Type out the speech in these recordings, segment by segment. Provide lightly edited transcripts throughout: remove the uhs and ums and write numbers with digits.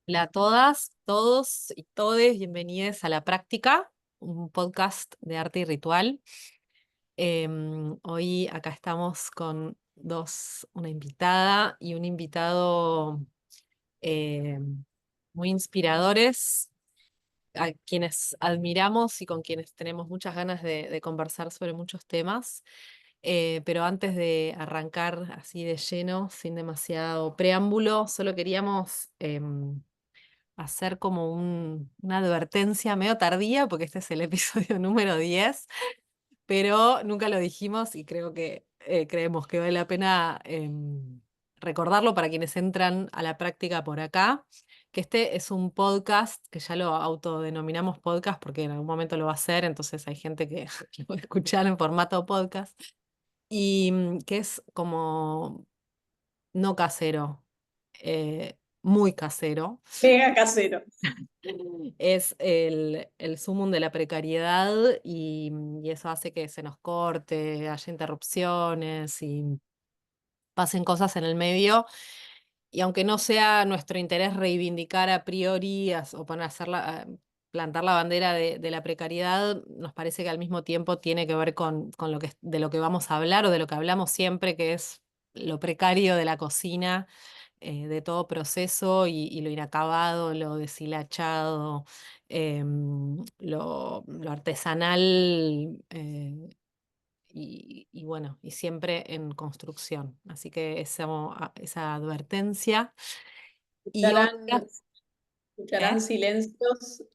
Hola a todas, todos y todes, bienvenidos a La Práctica, un podcast de arte y ritual. Hoy acá estamos con una invitada y un invitado muy inspiradores, a quienes admiramos y con quienes tenemos muchas ganas de conversar sobre muchos temas. Pero antes de arrancar así de lleno, sin demasiado preámbulo, solo queríamos hacer como una advertencia medio tardía, porque este es el episodio número 10, pero nunca lo dijimos y creo que creemos que vale la pena recordarlo para quienes entran a la práctica por acá, que este es un podcast, que ya lo autodenominamos podcast porque en algún momento lo va a hacer, entonces hay gente que lo va a escuchar en formato podcast, y que es como no casero, muy casero. Mega casero. Es el sumum de la precariedad y eso hace que se nos corte, haya interrupciones y pasen cosas en el medio. Y aunque no sea nuestro interés reivindicar a priori o poner a plantar la bandera de la precariedad, nos parece que al mismo tiempo tiene que ver con de lo que vamos a hablar o de lo que hablamos siempre, que es lo precario de la cocina, de todo proceso y lo inacabado, lo deshilachado, lo artesanal, y bueno, y siempre en construcción. Así que esa advertencia. Y Escucharán, otra, ¿eh?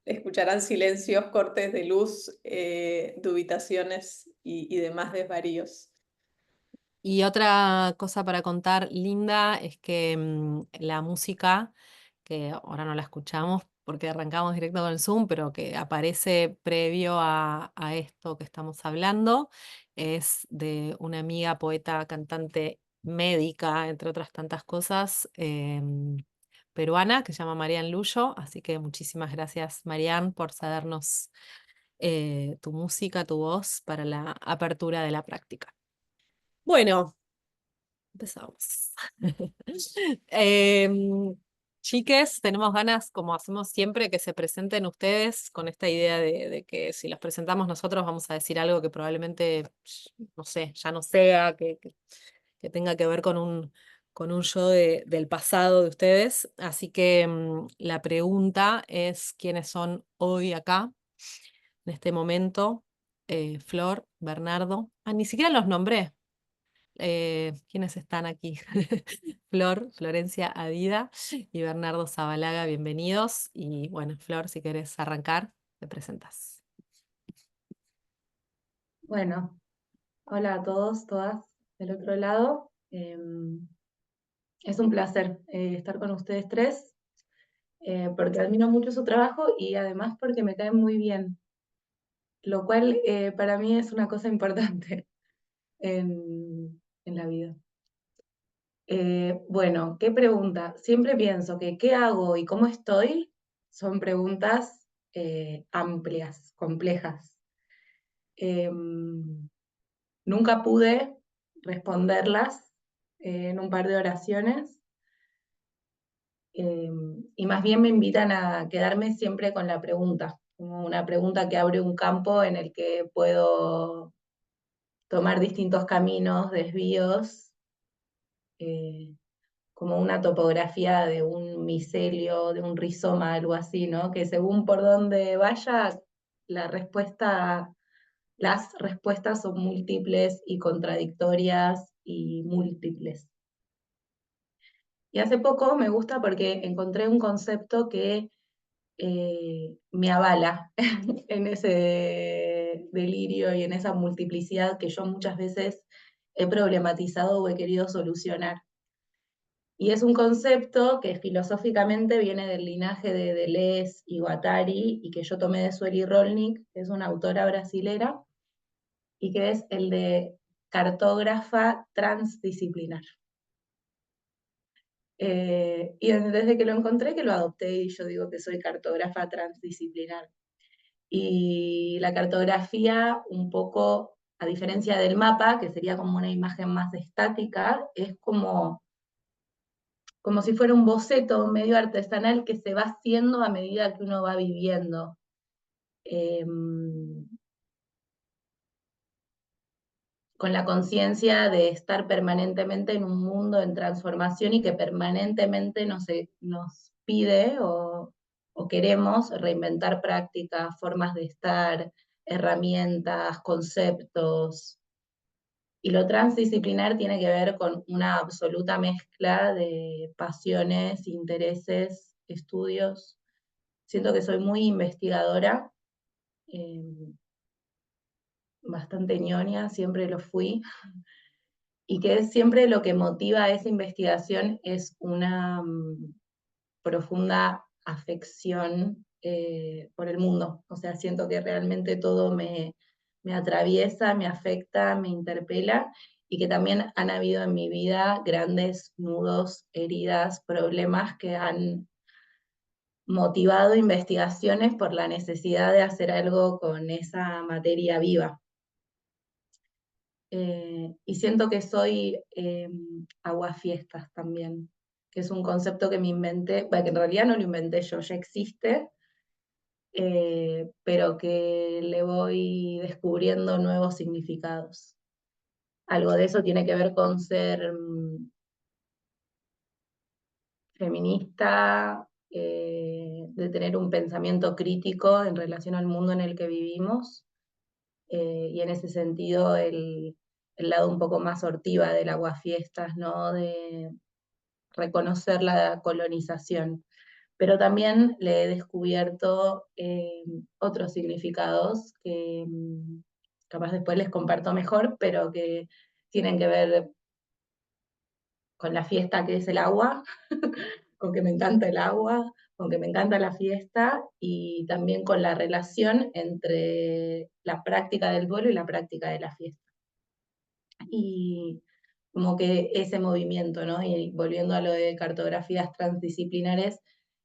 escucharán silencios, cortes de luz, dubitaciones y demás desvaríos. Y otra cosa para contar linda es que la música, que ahora no la escuchamos porque arrancamos directo con el Zoom, pero que aparece previo a esto que estamos hablando, es de una amiga, poeta, cantante, médica, entre otras tantas cosas, peruana, que se llama Marian Luyo. Así que muchísimas gracias, Marian, por cedernos tu música, tu voz para la apertura de la práctica. Bueno. Empezamos. Em, Chiques, tenemos ganas, como hacemos siempre, que se presenten ustedes con esta idea de que si los presentamos nosotros vamos a decir algo que probablemente, no sé, ya no sea, que tenga que ver con un yo del pasado de ustedes. Así que la pregunta es, ¿quiénes son hoy acá, en este momento? Flor, Bernardo. Ah, ni siquiera los nombré. ¿Quiénes están aquí? Flor, Florencia Adida y Bernardo Zabalaga, bienvenidos. Y bueno, Flor, si querés arrancar, te presentas. Bueno, hola a todos, todas del otro lado. Es un placer estar con ustedes tres, porque admiro mucho su trabajo y además porque me caen muy bien, lo cual para mí es una cosa importante en la vida. Bueno, ¿qué pregunta? Siempre pienso que qué hago y cómo estoy son preguntas amplias, complejas. Em, Nunca pude responderlas en un par de oraciones, eh, y más bien me invitan a quedarme siempre con la pregunta, como una pregunta que abre un campo en el que puedo tomar distintos caminos, desvíos, eh, como una topografía de un micelio, de un rizoma, algo así, ¿no? Que según por dónde vaya, la respuesta, las respuestas son múltiples y contradictorias y múltiples. Y hace poco me gusta porque encontré un concepto que me avala en ese delirio y en esa multiplicidad que yo muchas veces he problematizado o he querido solucionar. Y es un concepto que filosóficamente viene del linaje de Deleuze y Guattari y que yo tomé de Sueli Rolnik, que es una autora brasilera, y que es el de cartógrafa transdisciplinar. Y desde que lo encontré, que lo adopté y yo digo que soy cartógrafa transdisciplinar. Y la cartografía, un poco, a diferencia del mapa, que sería como una imagen más estática, es como como si fuera un boceto medio artesanal que se va haciendo a medida que uno va viviendo. Con la conciencia de estar permanentemente en un mundo en transformación y que permanentemente nos pide o queremos reinventar prácticas, formas de estar, herramientas, conceptos. Y lo transdisciplinar tiene que ver con una absoluta mezcla de pasiones, intereses, estudios. Siento que soy muy investigadora, bastante ñoña, siempre lo fui, y que siempre lo que motiva esa investigación es una profunda afección por el mundo. O sea, siento que realmente todo me atraviesa, me afecta, me interpela, y que también han habido en mi vida grandes nudos, heridas, problemas que han motivado investigaciones por la necesidad de hacer algo con esa materia viva. Y siento que soy aguafiestas también, que es un concepto que me inventé, bueno, que en realidad no lo inventé yo, ya existe, pero que le voy descubriendo nuevos significados. Algo de eso tiene que ver con ser feminista, de tener un pensamiento crítico en relación al mundo en el que vivimos, y en ese sentido el lado un poco más hortiva del aguafiestas, ¿no? De reconocer la colonización. Pero también le he descubierto otros significados que capaz después les comparto mejor, pero que tienen que ver con la fiesta que es el agua, con que me encanta el agua, con que me encanta la fiesta, y también con la relación entre la práctica del duelo y la práctica de la fiesta. Y como que ese movimiento, ¿no? Y volviendo a lo de cartografías transdisciplinares,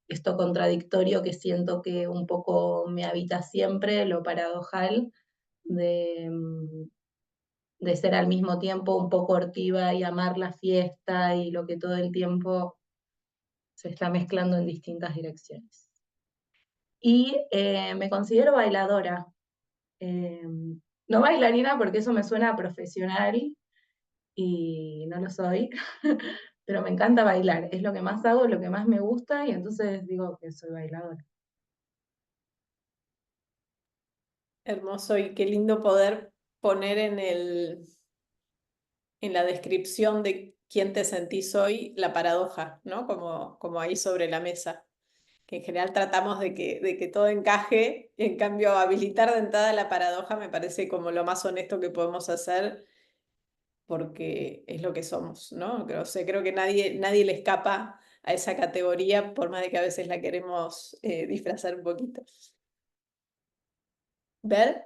esto contradictorio que siento que un poco me habita siempre, lo paradojal de, de ser al mismo tiempo un poco hortiva y amar la fiesta y lo que todo el tiempo se está mezclando en distintas direcciones. Y me considero bailadora, no bailarina porque eso me suena profesional y no lo soy, pero me encanta bailar, es lo que más hago, lo que más me gusta, y entonces digo que soy bailadora. Hermoso y qué lindo poder poner en la descripción de quién te sentís hoy la paradoja, ¿no? Como ahí sobre la mesa. Que en general tratamos de que todo encaje, en cambio habilitar de entrada la paradoja me parece como lo más honesto que podemos hacer, porque es lo que somos, ¿no? Creo que nadie le escapa a esa categoría, por más de que a veces la queremos disfrazar un poquito. ¿Ver?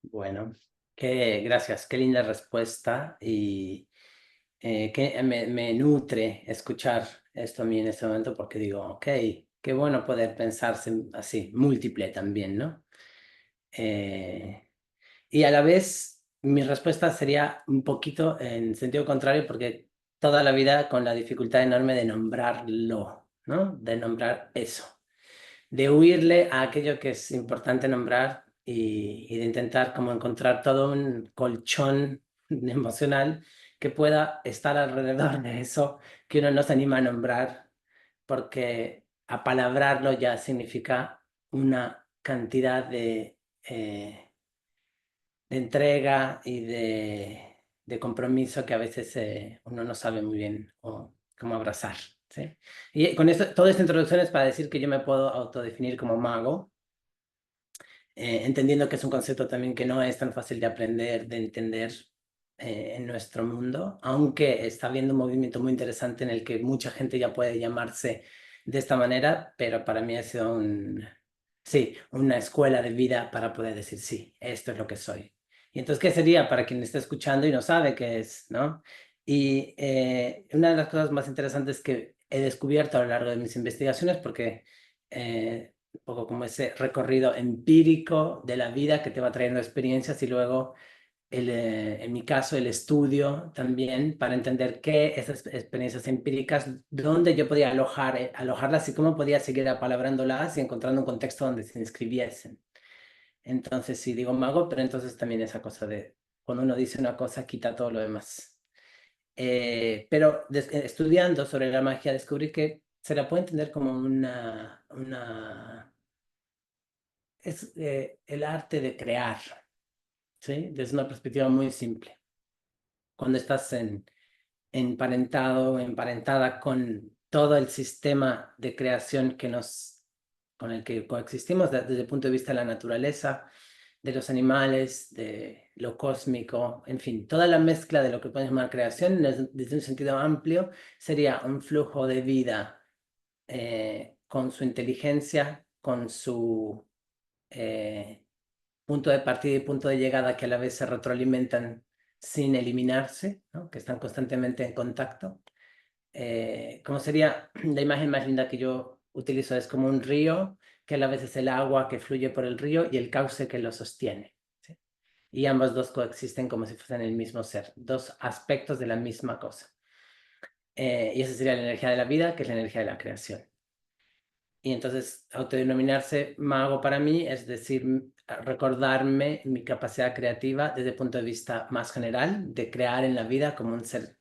Bueno, gracias, qué linda respuesta, y que me nutre escuchar esto a mí en este momento, porque digo, ok, qué bueno poder pensarse así, múltiple también, ¿no? Y a la vez mi respuesta sería un poquito en sentido contrario, porque toda la vida con la dificultad enorme de nombrarlo, ¿no? De nombrar eso, de huirle a aquello que es importante nombrar, y de intentar como encontrar todo un colchón emocional que pueda estar alrededor de eso que uno no se anima a nombrar, porque apalabrarlo ya significa una cantidad de entrega y de compromiso que a veces uno no sabe muy bien cómo abrazar, ¿sí? Y con esto, toda esta introducción es para decir que yo me puedo autodefinir como mago, entendiendo que es un concepto también que no es tan fácil de aprender, de entender en nuestro mundo, aunque está habiendo un movimiento muy interesante en el que mucha gente ya puede llamarse de esta manera, pero para mí ha sido una escuela de vida para poder decir, sí, esto es lo que soy. Y entonces, ¿qué sería para quien está escuchando y no sabe qué es, ¿no? Y una de las cosas más interesantes que he descubierto a lo largo de mis investigaciones, porque un poco como ese recorrido empírico de la vida que te va trayendo experiencias, y luego en mi caso, el estudio también para entender qué esas experiencias empíricas, dónde yo podía alojarlas y cómo podía seguir apalabrándolas y encontrando un contexto donde se inscribiesen. Entonces, sí, digo mago, pero entonces también esa cosa de cuando uno dice una cosa, quita todo lo demás. Pero estudiando sobre la magia, descubrí que se la puede entender como es el arte de crear, ¿sí? Desde una perspectiva muy simple. Cuando estás emparentada con todo el sistema de creación con el que coexistimos desde el punto de vista de la naturaleza, de los animales, de lo cósmico, en fin, toda la mezcla de lo que podemos llamar creación desde un sentido amplio sería un flujo de vida con su inteligencia, con su punto de partida y punto de llegada que a la vez se retroalimentan sin eliminarse, ¿no? Que están constantemente en contacto. Como sería la imagen más linda que yo utilizo, es como un río que a la vez es el agua que fluye por el río y el cauce que lo sostiene, ¿sí? Y ambas dos coexisten como si fuesen el mismo ser, dos aspectos de la misma cosa. Y esa sería la energía de la vida, que es la energía de la creación. Y entonces autodenominarse mago para mí es decir, recordarme mi capacidad creativa desde el punto de vista más general, de crear en la vida como un ser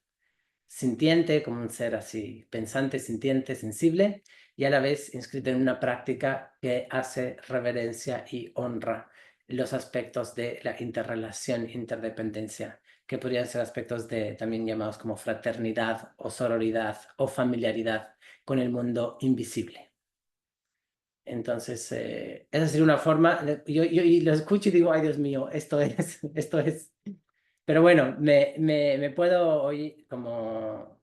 sintiente, como un ser así pensante, sintiente, sensible, y a la vez inscrito en una práctica que hace reverencia y honra los aspectos de la interrelación, interdependencia, que podrían ser aspectos también llamados como fraternidad o sororidad o familiaridad con el mundo invisible. Entonces, esa sería una forma, yo y lo escucho y digo, ay Dios mío, esto es. Pero bueno, me puedo hoy como,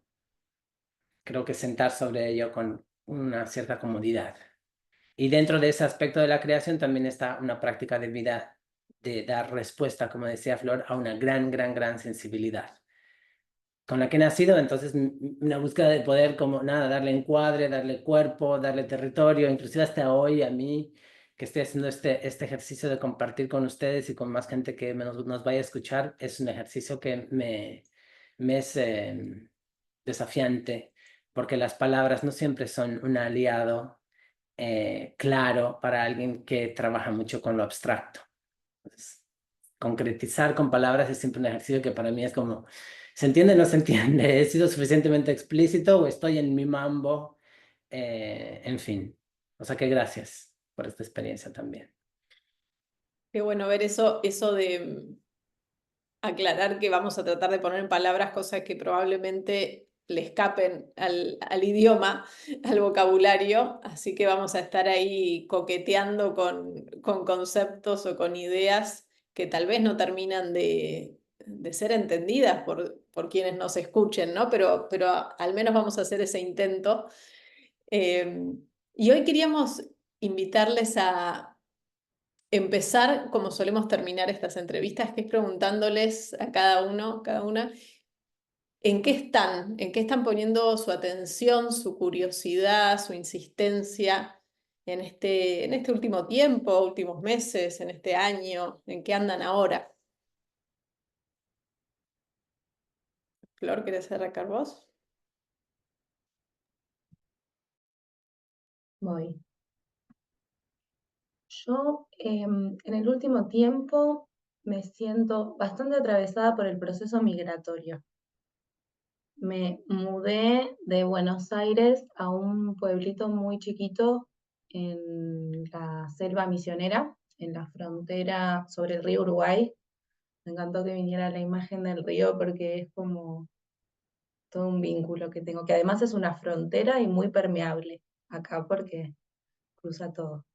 creo que sentar sobre ello con una cierta comodidad. Y dentro de ese aspecto de la creación también está una práctica de vida de dar respuesta, como decía Flor, a una gran sensibilidad con la que he nacido, entonces una búsqueda de poder como nada, darle encuadre, darle cuerpo, darle territorio, inclusive hasta hoy a mí que estoy haciendo este ejercicio de compartir con ustedes y con más gente que nos vaya a escuchar, es un ejercicio que me es desafiante, porque las palabras no siempre son un aliado claro para alguien que trabaja mucho con lo abstracto. Entonces, concretizar con palabras es siempre un ejercicio que para mí es como, ¿se entiende o no se entiende? ¿He sido suficientemente explícito o estoy en mi mambo? En fin, o sea que gracias por esta experiencia también. Qué bueno ver eso de aclarar que vamos a tratar de poner en palabras cosas que probablemente le escapen al idioma, al vocabulario, así que vamos a estar ahí coqueteando con conceptos o con ideas que tal vez no terminan de ser entendidas por quienes nos escuchen, ¿no? Pero al menos vamos a hacer ese intento. Y hoy queríamos invitarles a empezar como solemos terminar estas entrevistas, que es preguntándoles a cada uno, cada una, en qué están poniendo su atención, su curiosidad, su insistencia en este último tiempo, últimos meses, en este año, en qué andan ahora. Flor, ¿querés arrancar vos? Voy. Yo en el último tiempo me siento bastante atravesada por el proceso migratorio. Me mudé de Buenos Aires a un pueblito muy chiquito en la selva misionera, en la frontera sobre el río Uruguay. Me encantó que viniera la imagen del río porque es como todo un vínculo que tengo, que además es una frontera y muy permeable acá porque cruza todo.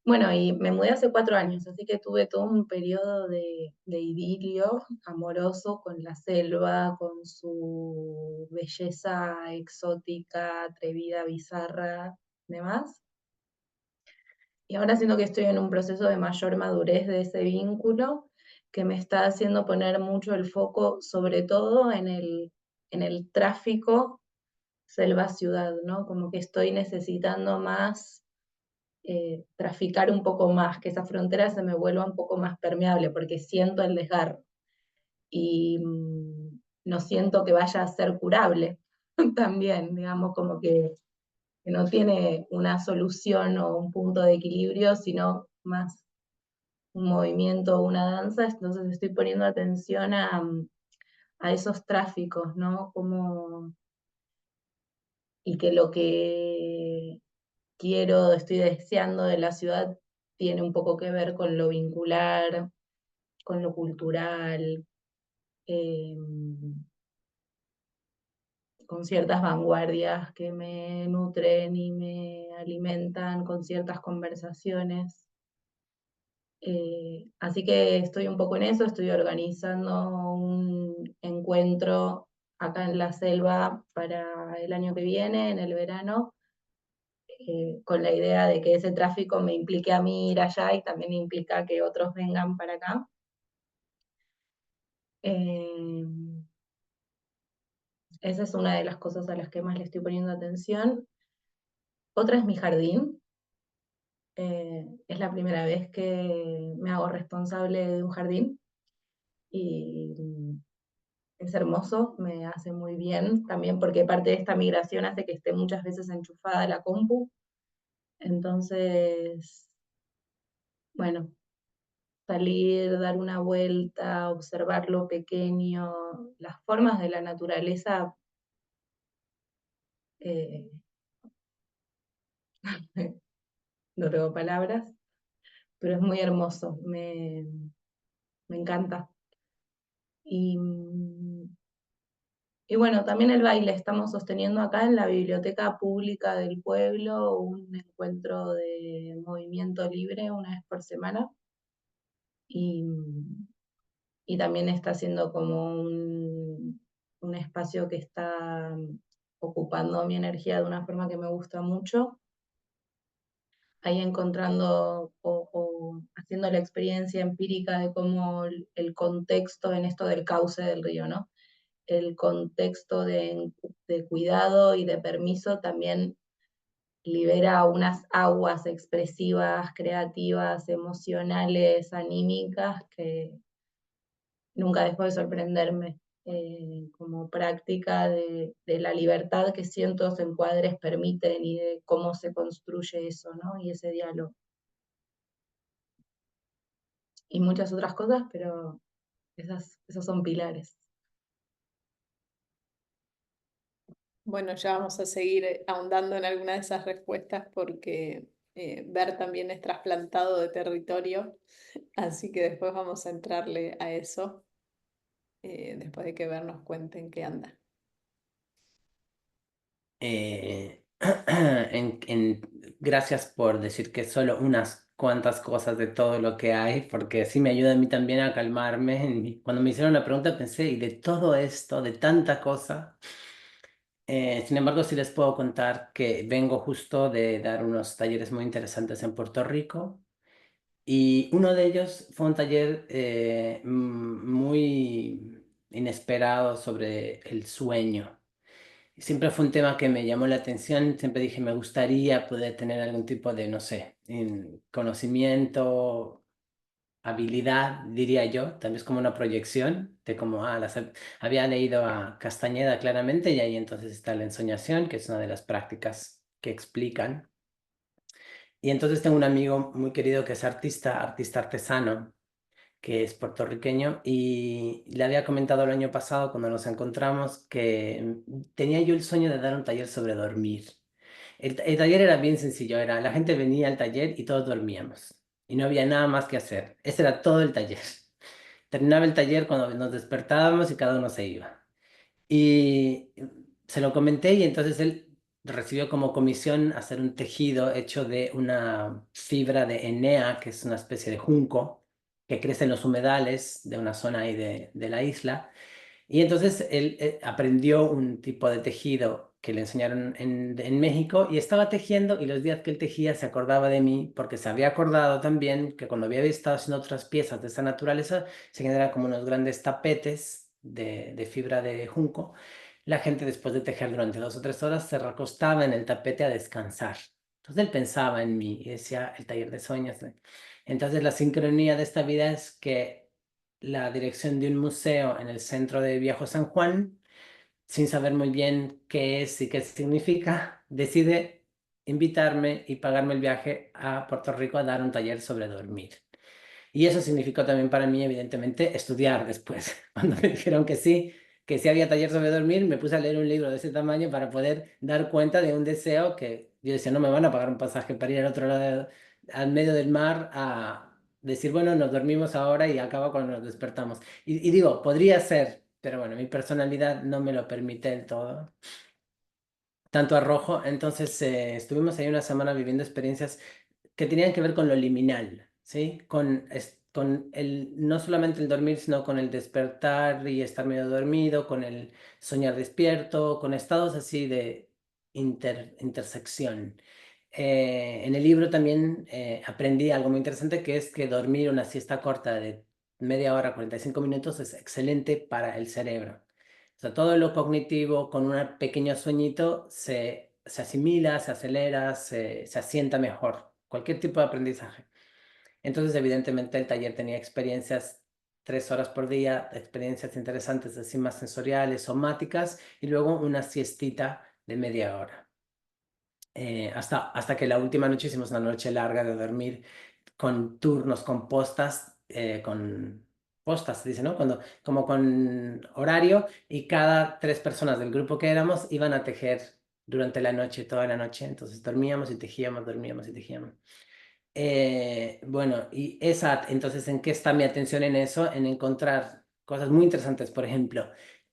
Bueno, y me mudé hace 4 años, así que tuve todo un periodo de idilio amoroso con la selva, con su belleza exótica, atrevida, bizarra, demás. Y ahora siento que estoy en un proceso de mayor madurez de ese vínculo, que me está haciendo poner mucho el foco, sobre todo en el tráfico selva-ciudad, ¿no? Como que estoy necesitando más traficar un poco más, que esa frontera se me vuelva un poco más permeable, porque siento el desgarro y no siento que vaya a ser curable también, digamos, como que no tiene una solución o un punto de equilibrio, sino más un movimiento o una danza. Entonces estoy poniendo atención a esos tráficos, ¿no? Como, y que lo que quiero, estoy deseando de la ciudad tiene un poco que ver con lo vincular, con lo cultural, eh, con ciertas vanguardias que me nutren y me alimentan, con ciertas conversaciones. Así que estoy un poco en eso, estoy organizando un encuentro acá en la selva para el año que viene, en el verano, con la idea de que ese tráfico me implique a mí ir allá y también implica que otros vengan para acá. Eh, Esa es una de las cosas a las que más le estoy poniendo atención. Otra es mi jardín. Es la primera vez que me hago responsable de un jardín y es hermoso, me hace muy bien, también porque parte de esta migración hace que esté muchas veces enchufada a la compu. Entonces, bueno, salir, dar una vuelta, observar lo pequeño, las formas de la naturaleza, eh, no tengo palabras, pero es muy hermoso, me encanta. Y, y bueno, también el baile, estamos sosteniendo acá en la biblioteca pública del pueblo un encuentro de movimiento libre una vez por semana. Y, y también está siendo como un espacio que está ocupando mi energía de una forma que me gusta mucho. Ahí encontrando o haciendo la experiencia empírica de cómo el contexto en esto del cauce del río, ¿no? El contexto de cuidado y de permiso también libera unas aguas expresivas, creativas, emocionales, anímicas, que nunca dejó de sorprenderme, como práctica de la libertad que cientos encuadres permiten y de cómo se construye eso, ¿no? Y ese diálogo. Y muchas otras cosas, pero esos son pilares. Bueno, ya vamos a seguir ahondando en alguna de esas respuestas porque Ver también es trasplantado de territorio, así que después vamos a entrarle a eso, después de que Ver nos cuente en qué anda. Gracias por decir que solo unas cuantas cosas de todo lo que hay, porque así me ayuda a mí también a calmarme. Cuando me hicieron la pregunta pensé, y de todo esto, de tanta cosa. Sin embargo, sí les puedo contar que vengo justo de dar unos talleres muy interesantes en Puerto Rico. Y uno de ellos fue un taller muy inesperado sobre el sueño. Siempre fue un tema que me llamó la atención, siempre dije, me gustaría poder tener algún tipo de, no sé, conocimiento, habilidad, diría yo, tal vez como una proyección de cómo, había leído a Castañeda claramente y ahí entonces está la ensoñación, que es una de las prácticas que explican. Y entonces tengo un amigo muy querido que es artista artesano, que es puertorriqueño, y le había comentado el año pasado cuando nos encontramos que tenía yo el sueño de dar un taller sobre dormir. El taller era bien sencillo, la gente venía al taller y todos dormíamos, y no había nada más que hacer. Ese era todo el taller. Terminaba el taller cuando nos despertábamos y cada uno se iba. Y se lo comenté y entonces él recibió como comisión hacer un tejido hecho de una fibra de enea, que es una especie de junco que crece en los humedales de una zona ahí de la isla. Y entonces él aprendió un tipo de tejido que le enseñaron en México y estaba tejiendo y los días que él tejía se acordaba de mí porque se había acordado también que cuando había estado haciendo otras piezas de esa naturaleza se generan como unos grandes tapetes de fibra de junco. La gente después de tejer durante 2 o 3 horas se recostaba en el tapete a descansar. Entonces él pensaba en mí y decía el taller de sueños. Entonces la sincronía de esta vida es que la dirección de un museo en el centro de Viejo San Juan, sin saber muy bien qué es y qué significa, decide invitarme y pagarme el viaje a Puerto Rico a dar un taller sobre dormir. Y eso significó también para mí, evidentemente, estudiar después. Cuando me dijeron que sí había taller sobre dormir, me puse a leer un libro de ese tamaño para poder dar cuenta de un deseo que yo decía, no me van a pagar un pasaje para ir al otro lado, al medio del mar, a decir, bueno, nos dormimos ahora y acaba cuando nos despertamos. Y digo, podría ser, pero bueno, mi personalidad no me lo permite del todo. Tanto arrojo, entonces estuvimos ahí una semana viviendo experiencias que tenían que ver con lo liminal, ¿sí? Con no solamente el dormir, sino con el despertar y estar medio dormido, con el soñar despierto, con estados así de intersección. En el libro también aprendí algo muy interesante, que es que dormir una siesta corta de media hora, 45 minutos, es excelente para el cerebro. O sea, todo lo cognitivo con un pequeño sueñito se asimila, se acelera, se asienta mejor. Cualquier tipo de aprendizaje. Entonces, evidentemente, el taller tenía experiencias 3 horas por día, experiencias interesantes, así más sensoriales, somáticas, y luego una siestita de media hora. Hasta que la última noche hicimos una noche larga de dormir con turnos, con postas, se dice, ¿no? Como con horario, y cada 3 personas del grupo que éramos iban a tejer durante la noche, toda la noche. Entonces dormíamos y tejíamos, dormíamos y tejíamos. Bueno, entonces, ¿en qué está mi atención en eso? En encontrar cosas muy interesantes. Por ejemplo,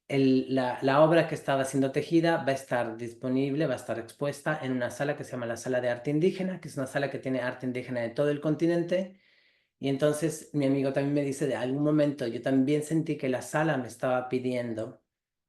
la obra que estaba siendo tejida va a estar disponible, va a estar expuesta en una sala que se llama la Sala de Arte Indígena, que es una sala que tiene arte indígena de todo el continente. Y entonces mi amigo también me dice, de algún momento yo también sentí que la sala me estaba pidiendo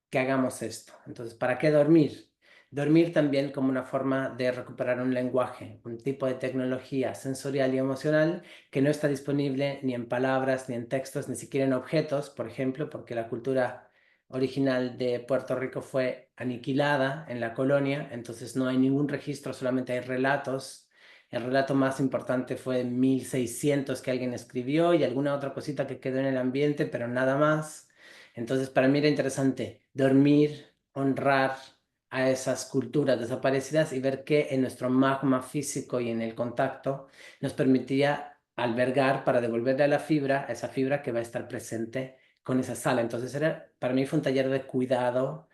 que hagamos esto. Entonces, ¿para qué dormir? Dormir también como una forma de recuperar un lenguaje, un tipo de tecnología sensorial y emocional que no está disponible ni en palabras, ni en textos, ni siquiera en objetos, por ejemplo, porque la cultura original de Puerto Rico fue aniquilada en la colonia, entonces no hay ningún registro, solamente hay relatos. El relato más importante fue en 1600 que alguien escribió y alguna otra cosita que quedó en el ambiente, pero nada más. Entonces, para mí era interesante dormir, honrar a esas culturas desaparecidas y ver que en nuestro magma físico y en el contacto nos permitía albergar para devolverle a la fibra, a esa fibra que va a estar presente con esa sala. Entonces, para mí fue un taller de cuidado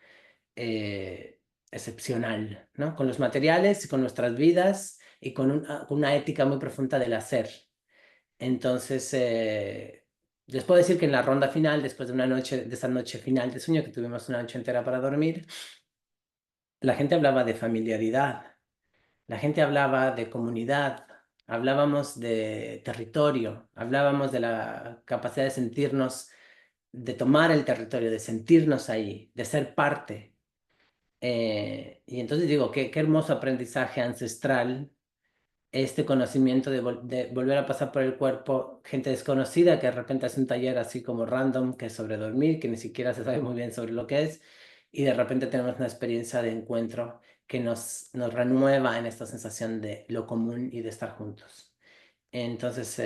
excepcional, ¿no? Con los materiales y con nuestras vidas y con una ética muy profunda del hacer. Entonces, les puedo decir que en la ronda final, después de esa noche final de sueño, que tuvimos una noche entera para dormir, la gente hablaba de familiaridad, la gente hablaba de comunidad, hablábamos de territorio, hablábamos de la capacidad de sentirnos, de tomar el territorio, de sentirnos ahí, de ser parte. Y entonces digo, qué hermoso aprendizaje ancestral este conocimiento de volver a pasar por el cuerpo gente desconocida que de repente hace un taller así como random, que es sobre dormir, que ni siquiera se sabe muy bien sobre lo que es, y de repente tenemos una experiencia de encuentro que nos renueva en esta sensación de lo común y de estar juntos. Entonces,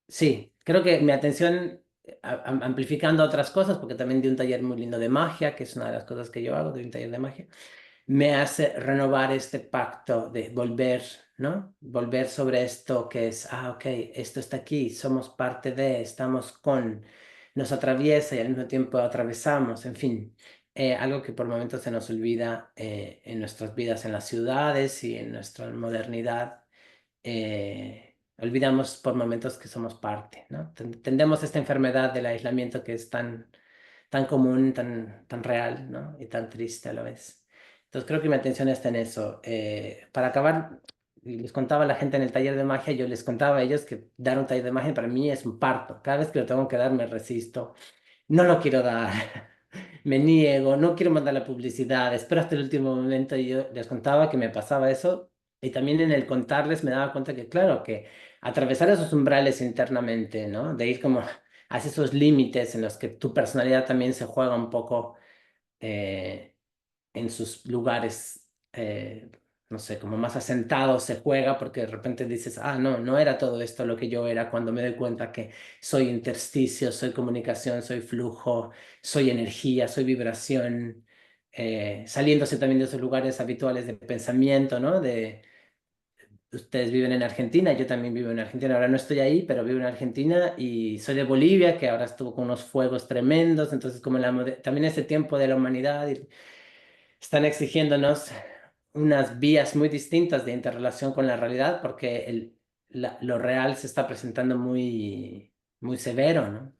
sí, creo que mi atención, amplificando otras cosas, porque también di un taller muy lindo de magia, que es una de las cosas que yo hago, doy un taller de magia, me hace renovar este pacto de volver, ¿no? Volver sobre esto que es, ok, esto está aquí, somos parte de, estamos con, nos atraviesa y al mismo tiempo atravesamos, en fin, algo que por momentos se nos olvida en nuestras vidas en las ciudades y en nuestra modernidad. Olvidamos por momentos que somos parte, ¿no? Tendemos esta enfermedad del aislamiento que es tan común, tan real, ¿no? Y tan triste a la vez. Entonces creo que mi atención está en eso. Para acabar, y les contaba a la gente en el taller de magia, yo les contaba a ellos que dar un taller de magia para mí es un parto. Cada vez que lo tengo que dar me resisto. No lo quiero dar. Me niego, no quiero mandar la publicidad, espero hasta el último momento. Y yo les contaba que me pasaba eso, y también en el contarles me daba cuenta que, claro, que atravesar esos umbrales internamente, ¿no? De ir como hacia esos límites en los que tu personalidad también se juega un poco en sus lugares no sé, como más asentado se juega porque de repente dices, ah, no, no era todo esto lo que yo era cuando me doy cuenta que soy intersticio, soy comunicación, soy flujo, soy energía, soy vibración, saliéndose también de esos lugares habituales de pensamiento, ¿no? Ustedes viven en Argentina, yo también vivo en Argentina, ahora no estoy ahí, pero vivo en Argentina y soy de Bolivia, que ahora estuvo con unos fuegos tremendos, entonces como también ese tiempo de la humanidad están exigiéndonos unas vías muy distintas de interrelación con la realidad porque lo real se está presentando muy, muy severo, ¿no?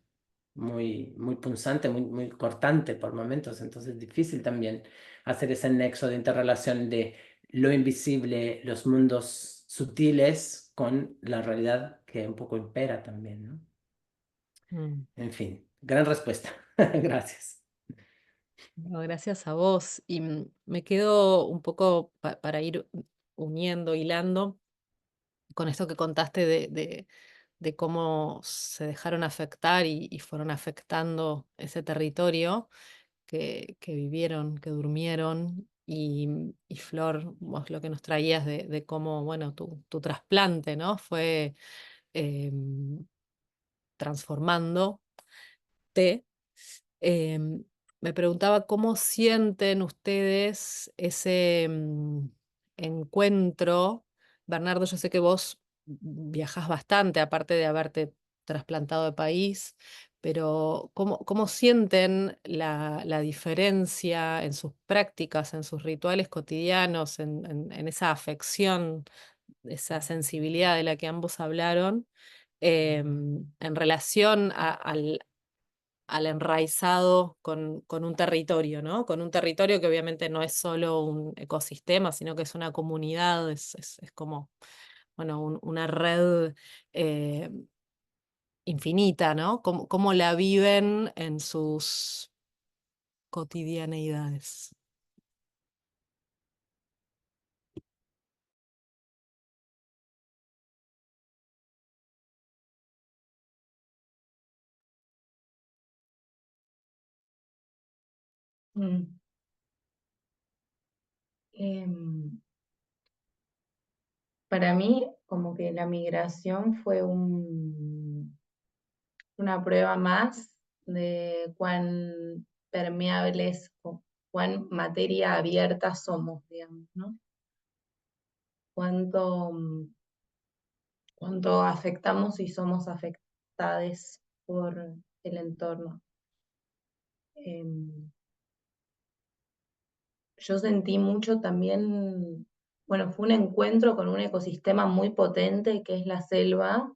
Muy, muy punzante, muy, muy cortante por momentos. Entonces es difícil también hacer ese nexo de interrelación de lo invisible, los mundos sutiles con la realidad que un poco impera también, ¿no? Mm. En fin, gran respuesta. Gracias. No, gracias a vos. Y me quedo un poco para ir uniendo, hilando, con esto que contaste de cómo se dejaron afectar y fueron afectando ese territorio que vivieron, que durmieron. Y Flor, vos lo que nos traías de cómo, bueno, tu trasplante, ¿no? Fue em, transformándote. Em, Me preguntaba cómo sienten ustedes ese encuentro. Bernardo, yo sé que vos viajás bastante, aparte de haberte trasplantado de país, pero ¿cómo sienten la diferencia en sus prácticas, en sus rituales cotidianos, en esa afección, esa sensibilidad de la que ambos hablaron, en relación al enraizado con un territorio, ¿no? Con un territorio que obviamente no es solo un ecosistema, sino que es una comunidad, es como, bueno, una red eh, infinita, ¿no? ¿Cómo la viven en sus cotidianeidades? Mm. Em, para mí, como que la migración fue una prueba más de cuán permeables, o cuán materia abierta somos, digamos, ¿no? Cuánto, cuánto afectamos y somos afectados por el entorno. Em, yo sentí mucho también, bueno, fue un encuentro con un ecosistema muy potente que es la selva.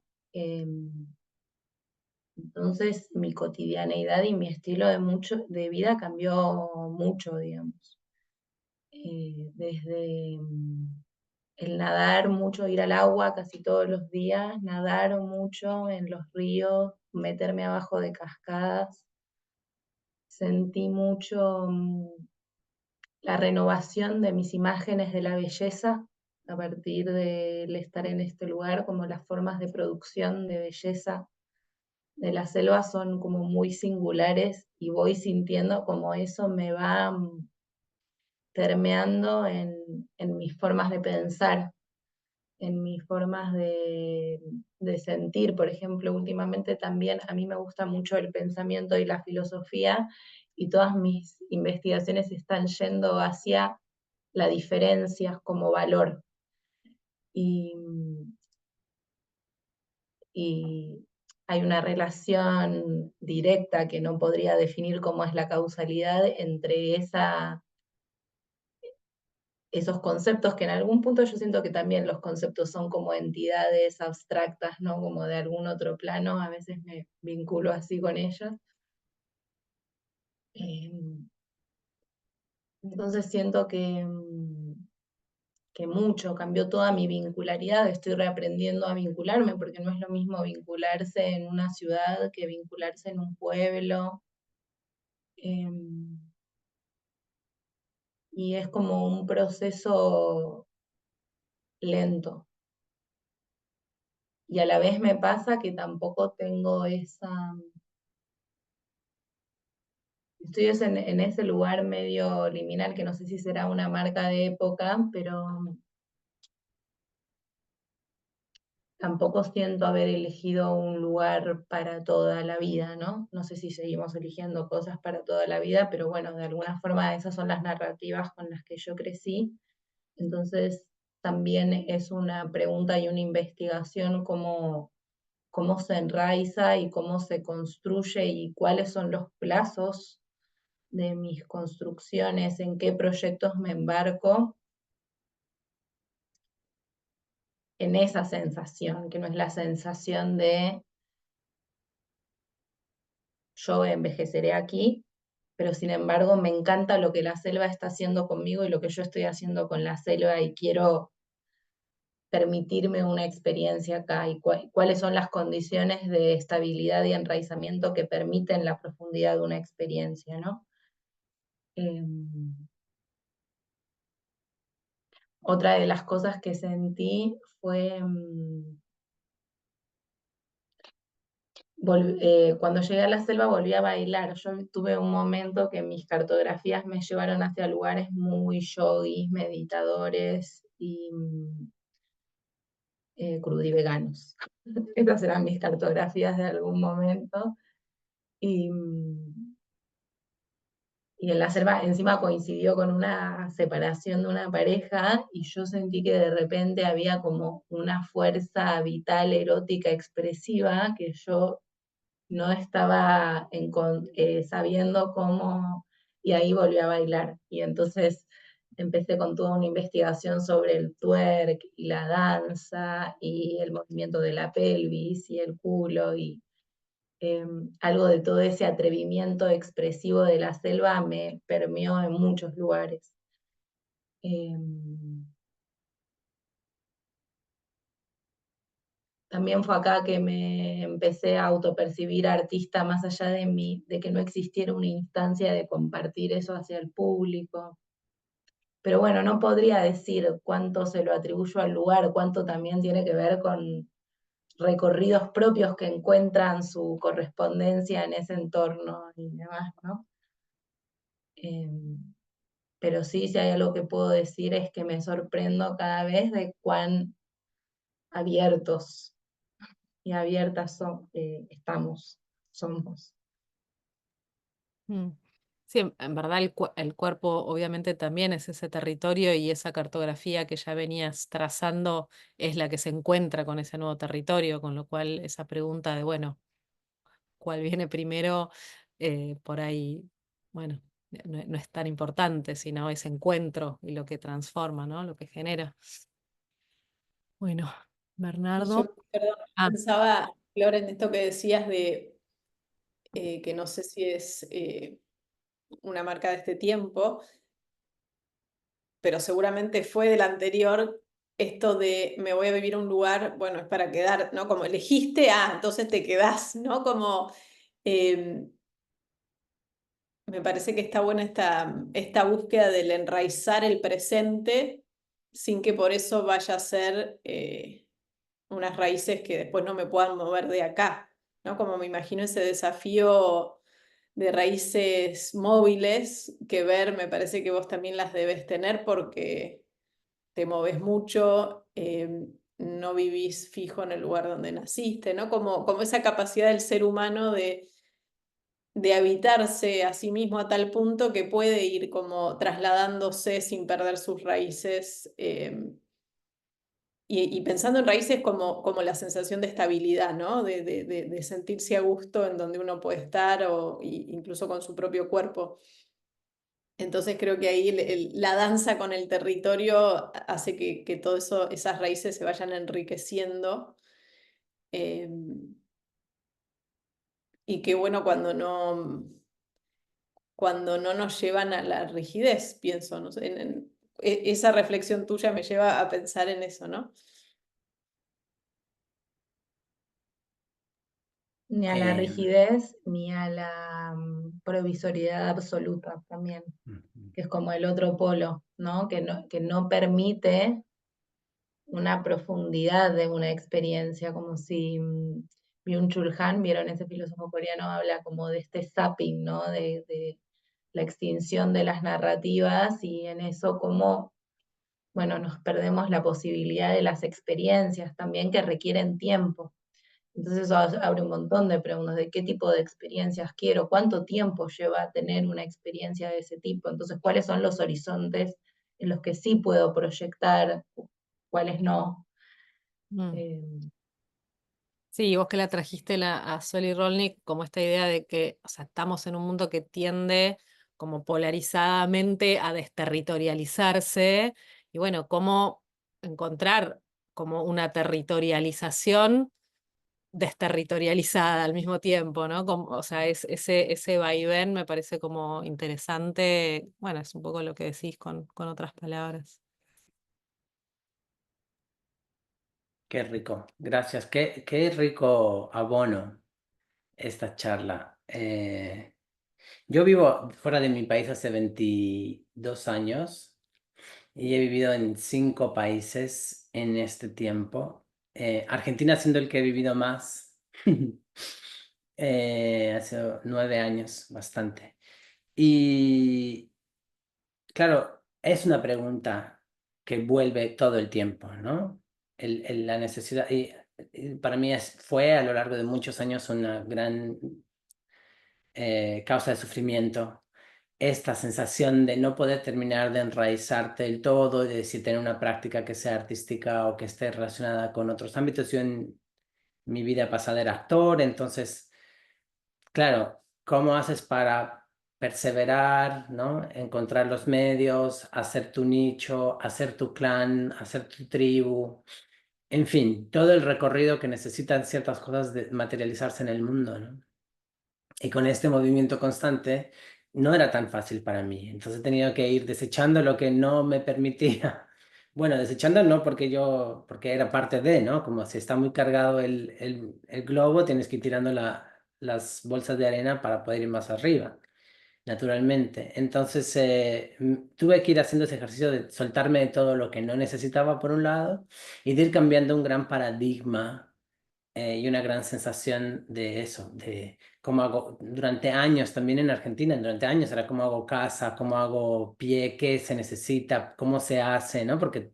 Entonces mi cotidianeidad y mi estilo de vida cambió mucho, digamos. Desde el nadar mucho, ir al agua casi todos los días, nadar mucho en los ríos, meterme abajo de cascadas. Sentí mucho la renovación de mis imágenes de la belleza a partir del estar en este lugar, como las formas de producción de belleza de la selva son como muy singulares y voy sintiendo como eso me va permeando en mis formas de pensar, en mis formas de sentir. Por ejemplo, últimamente también a mí me gusta mucho el pensamiento y la filosofía y todas mis investigaciones están yendo hacia la diferencia como valor. Y, y hay una relación directa que no podría definir cómo es la causalidad entre esos conceptos que en algún punto yo siento que también los conceptos son como entidades abstractas, ¿no? Como de algún otro plano, a veces me vinculo así con ellas. Entonces siento que mucho, cambió toda mi vincularidad, estoy reaprendiendo a vincularme, porque no es lo mismo vincularse en una ciudad que vincularse en un pueblo. Y es como un proceso lento. Y a la vez me pasa que tampoco tengo Estoy en ese lugar medio liminal, que no sé si será una marca de época, pero tampoco siento haber elegido un lugar para toda la vida, ¿no? No sé si seguimos eligiendo cosas para toda la vida, pero bueno, de alguna forma esas son las narrativas con las que yo crecí. Entonces, también es una pregunta y una investigación cómo se enraiza y cómo se construye y cuáles son los plazos de mis construcciones, en qué proyectos me embarco, en esa sensación, que no es la sensación de yo envejeceré aquí, pero sin embargo me encanta lo que la selva está haciendo conmigo y lo que yo estoy haciendo con la selva y quiero permitirme una experiencia acá y cuáles son las condiciones de estabilidad y enraizamiento que permiten la profundidad de una experiencia, ¿no? Otra de las cosas que sentí fue cuando llegué a la selva volví a bailar. Yo tuve un momento que mis cartografías me llevaron hacia lugares muy yogis, meditadores y crudiveganos. Esas eran mis cartografías de algún momento. Y en la selva encima coincidió con una separación de una pareja y yo sentí que de repente había como una fuerza vital, erótica, expresiva que yo no estaba sabiendo cómo, y ahí volví a bailar. Y entonces empecé con toda una investigación sobre el twerk y la danza y el movimiento de la pelvis y el culo y algo de todo ese atrevimiento expresivo de la selva me permeó en muchos lugares. También fue acá que me empecé a autopercibir artista más allá de que no existiera una instancia de compartir eso hacia el público. Pero bueno, no podría decir cuánto se lo atribuyo al lugar, cuánto también tiene que ver con recorridos propios que encuentran su correspondencia en ese entorno y demás, ¿no? Pero sí, si hay algo que puedo decir es que me sorprendo cada vez de cuán abiertos y abiertas somos. Sí, en verdad el cuerpo obviamente también es ese territorio y esa cartografía que ya venías trazando es la que se encuentra con ese nuevo territorio, con lo cual esa pregunta de, bueno, ¿cuál viene primero? Por ahí, bueno, no es tan importante, sino ese encuentro y lo que transforma, ¿no? Lo que genera. Bueno, Y Bernardo. yo, perdón, Ah, pensaba, Flor, en esto que decías de que no sé si es una marca de este tiempo, pero seguramente fue del anterior, esto de me voy a vivir a un lugar, bueno, es para quedar, ¿no? Como elegiste, entonces te quedás, ¿no? Como me parece que está buena esta búsqueda del enraizar el presente sin que por eso vaya a ser unas raíces que después no me puedan mover de acá, ¿no? Como me imagino ese desafío de raíces móviles que ver, me parece que vos también las debes tener porque te moves mucho, no vivís fijo en el lugar donde naciste, ¿no? Como esa capacidad del ser humano de habitarse a sí mismo a tal punto que puede ir como trasladándose sin perder sus raíces. Y pensando en raíces como la sensación de estabilidad, ¿no? De sentirse a gusto en donde uno puede estar o incluso con su propio cuerpo. Entonces creo que ahí la danza con el territorio hace que todo eso, esas raíces se vayan enriqueciendo. Y qué bueno cuando no nos llevan a la rigidez, pienso, ¿no? Esa reflexión tuya me lleva a pensar en eso, ¿no? Ni a la rigidez, ni a la provisoriedad absoluta también, que es como el otro polo, ¿no? Que no permite una profundidad de una experiencia, como si Byung-Chul Han, vieron ese filósofo coreano, habla como de este zapping, ¿no? De la extinción de las narrativas y en eso cómo, bueno, nos perdemos la posibilidad de las experiencias también que requieren tiempo. Entonces eso abre un montón de preguntas de qué tipo de experiencias quiero, cuánto tiempo lleva tener una experiencia de ese tipo, entonces cuáles son los horizontes en los que sí puedo proyectar, cuáles no. Mm. Eh, Sí, vos que la trajiste a Solly Rolnick, como esta idea de que, o sea, estamos en un mundo que tiende como polarizadamente a desterritorializarse, y bueno, cómo encontrar como una territorialización desterritorializada al mismo tiempo, ¿no? Como, o sea, ese vaivén me parece como interesante, bueno, es un poco lo que decís con otras palabras. Qué rico, gracias. Qué rico abono esta charla. Yo vivo fuera de mi país hace 22 años y he vivido en 5 países en este tiempo. Argentina siendo el que he vivido más, hace 9 años, bastante. Y claro, es una pregunta que vuelve todo el tiempo, ¿no? La necesidad, y para mí fue a lo largo de muchos años una gran causa de sufrimiento, esta sensación de no poder terminar de enraizarte del todo, de si tener una práctica que sea artística o que esté relacionada con otros ámbitos. Yo en mi vida pasada era actor, entonces, claro, ¿cómo haces para perseverar, ¿no? Encontrar los medios, hacer tu nicho, hacer tu clan, hacer tu tribu? En fin, todo el recorrido que necesitan ciertas cosas de materializarse en el mundo, ¿no? Y con este movimiento constante no era tan fácil para mí. Entonces he tenido que ir desechando lo que no me permitía. Bueno, desechando no porque era parte de, ¿no? Como si está muy cargado el globo, tienes que ir tirando las bolsas de arena para poder ir más arriba, naturalmente. Entonces tuve que ir haciendo ese ejercicio de soltarme de todo lo que no necesitaba por un lado y de ir cambiando un gran paradigma y una gran sensación de eso, de cómo hago, durante años también en Argentina, durante años era cómo hago casa, cómo hago pie, qué se necesita, cómo se hace, ¿no? Porque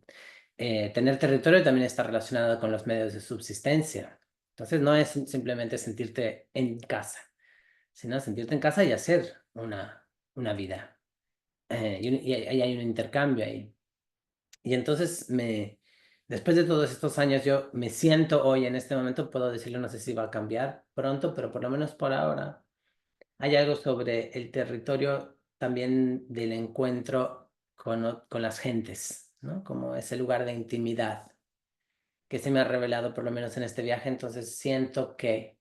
tener territorio también está relacionado con los medios de subsistencia. Entonces no es simplemente sentirte en casa, sino sentirte en casa y hacer una vida. Y hay un intercambio ahí. Y entonces después de todos estos años, yo me siento hoy en este momento, puedo decirlo, no sé si va a cambiar pronto, pero por lo menos por ahora, hay algo sobre el territorio también del encuentro con las gentes, ¿no? Como ese lugar de intimidad que se me ha revelado por lo menos en este viaje. Entonces siento que,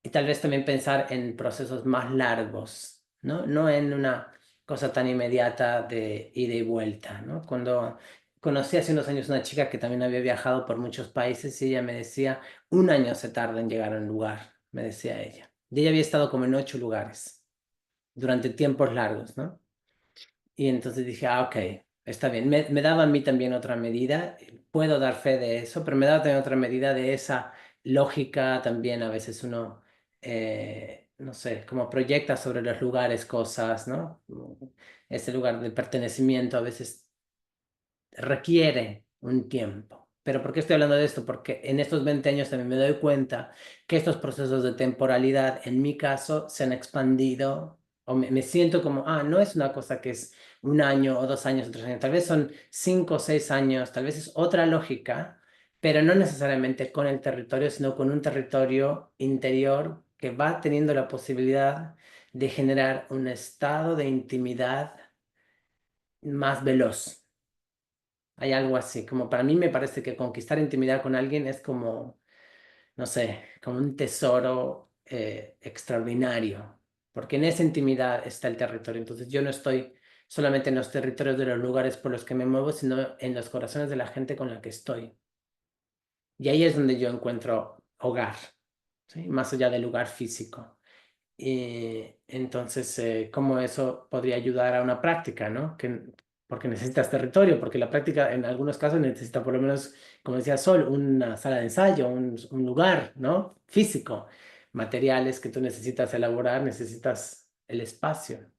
y tal vez también pensar en procesos más largos, ¿no? No en una cosa tan inmediata de ida y vuelta, ¿no? Cuando conocí hace unos años una chica que también había viajado por muchos países y ella me decía, 1 año se tarda en llegar a un lugar, me decía ella. Y ella había estado como en 8 lugares durante tiempos largos, ¿no? Y entonces dije, ok, está bien. Me daba a mí también otra medida, puedo dar fe de eso, pero me daba también otra medida de esa lógica también. A veces uno, no sé, como proyecta sobre los lugares cosas, ¿no? Ese lugar de pertenecimiento a veces requiere un tiempo. ¿Pero por qué estoy hablando de esto? Porque en estos 20 años también me doy cuenta que estos procesos de temporalidad, en mi caso, se han expandido, o me siento como, no es una cosa que es 1 año o 2 años o 3 años, tal vez son 5 o 6 años, tal vez es otra lógica, pero no necesariamente con el territorio, sino con un territorio interior que va teniendo la posibilidad de generar un estado de intimidad más veloz. Hay algo así, como para mí me parece que conquistar intimidad con alguien es como, no sé, como un tesoro extraordinario, porque en esa intimidad está el territorio. Entonces yo no estoy solamente en los territorios de los lugares por los que me muevo, sino en los corazones de la gente con la que estoy. Y ahí es donde yo encuentro hogar, ¿sí? Más allá del lugar físico. Y entonces, ¿cómo eso podría ayudar a una práctica, ¿no? Porque necesitas territorio, porque la práctica en algunos casos necesita por lo menos, como decía Sol, una sala de ensayo, un lugar, ¿no? Físico, materiales que tú necesitas elaborar, necesitas el espacio.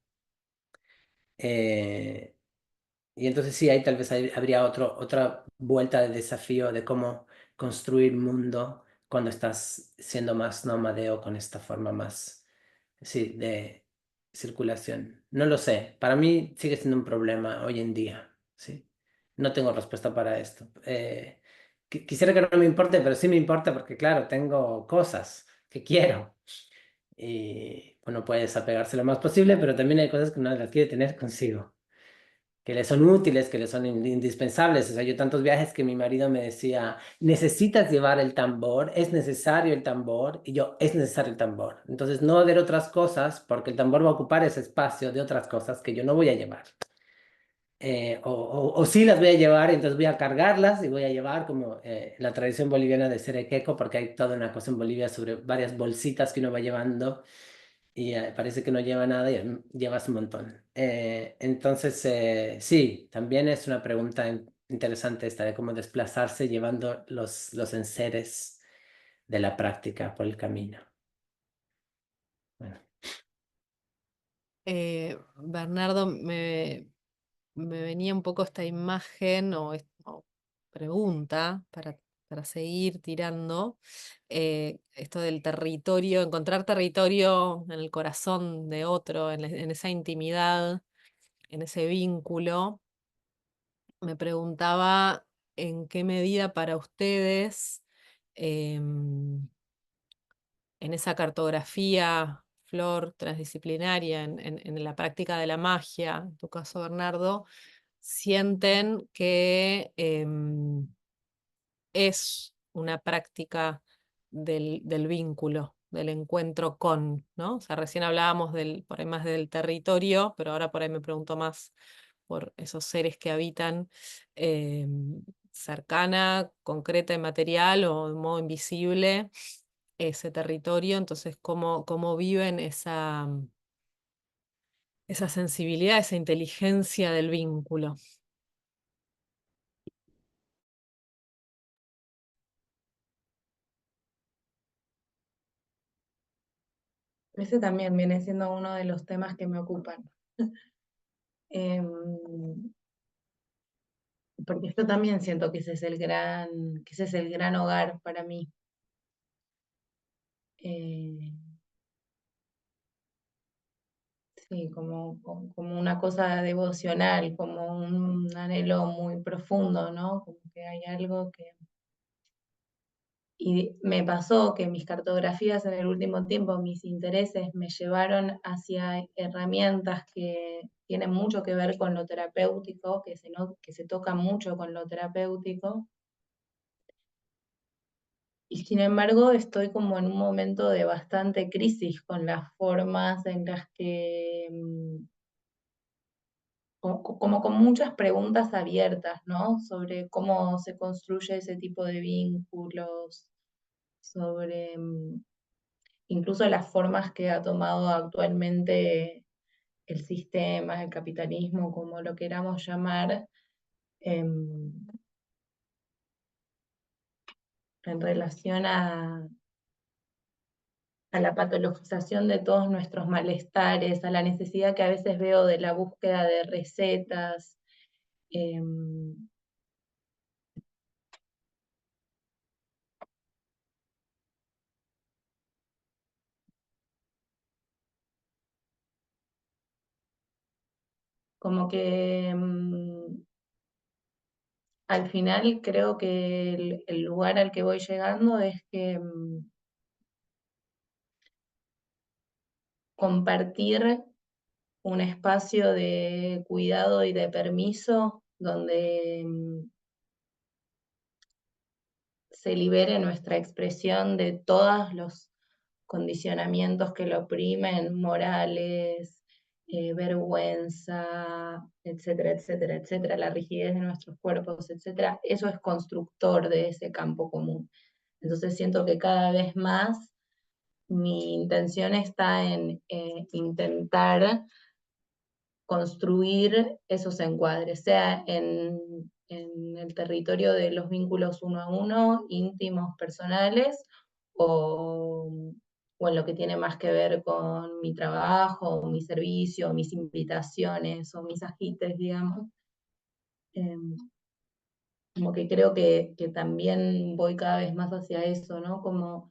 Y entonces sí, ahí tal vez habría otra vuelta de desafío de cómo construir mundo cuando estás siendo más nómade o con esta forma más, sí, de circulación. No lo sé, para mí sigue siendo un problema hoy en día, ¿sí? No tengo respuesta para esto. Quisiera que no me importe, pero sí me importa porque, claro, tengo cosas que quiero. Y uno puede desapegarse lo más posible, pero también hay cosas que uno las quiere tener consigo, que le son útiles, que le son indispensables. O sea, yo tantos viajes que mi marido me decía, necesitas llevar el tambor, es necesario el tambor, y yo, es necesario el tambor. Entonces, no va a haber otras cosas, porque el tambor va a ocupar ese espacio de otras cosas que yo no voy a llevar. O sí las voy a llevar, entonces voy a cargarlas y voy a llevar como la tradición boliviana de serequeco, porque hay toda una cosa en Bolivia sobre varias bolsitas que uno va llevando y parece que no lleva nada y llevas un montón. Entonces, sí, también es una pregunta interesante esta de cómo desplazarse llevando los enseres de la práctica por el camino. Bueno. Bernardo, me venía un poco esta imagen o pregunta para seguir tirando. Esto del territorio, encontrar territorio en el corazón de otro, en esa intimidad, en ese vínculo. Me preguntaba en qué medida para ustedes, em, en esa cartografía, Flor, transdisciplinaria, en la práctica de la magia, en tu caso, Bernardo, sienten que es una práctica del vínculo, del encuentro con, ¿no? O sea, recién hablábamos por ahí más del territorio, pero ahora por ahí me pregunto más por esos seres que habitan cercana, concreta y material o de modo invisible ese territorio. Entonces, cómo viven esa sensibilidad, esa inteligencia del vínculo. Ese también viene siendo uno de los temas que me ocupan. Em, Porque yo también siento que ese es el gran hogar para mí. Eh, sí, como una cosa devocional, como un anhelo muy profundo, ¿no? Como que hay algo que... Y me pasó que mis cartografías en el último tiempo, mis intereses me llevaron hacia herramientas que tienen mucho que ver con lo terapéutico, que se toca mucho con lo terapéutico. Y sin embargo, estoy como en un momento de bastante crisis con las formas en las que, como con muchas preguntas abiertas, ¿no? Sobre cómo se construye ese tipo de vínculos, sobre incluso las formas que ha tomado actualmente el sistema, el capitalismo, como lo queramos llamar, em, en relación a la patologización de todos nuestros malestares, a la necesidad que a veces veo de la búsqueda de recetas. Como que al final creo que el lugar al que voy llegando es que compartir un espacio de cuidado y de permiso donde se libere nuestra expresión de todos los condicionamientos que lo oprimen, morales, vergüenza, etcétera, etcétera, etcétera, la rigidez de nuestros cuerpos, etcétera, eso es constructor de ese campo común. Entonces siento que cada vez más mi intención está en intentar construir esos encuadres, sea en el territorio de los vínculos uno a uno, íntimos, personales, o o en lo que tiene más que ver con mi trabajo, o mi servicio, o mis invitaciones, o mis ajites, digamos. Como que creo que también voy cada vez más hacia eso, ¿no? Como,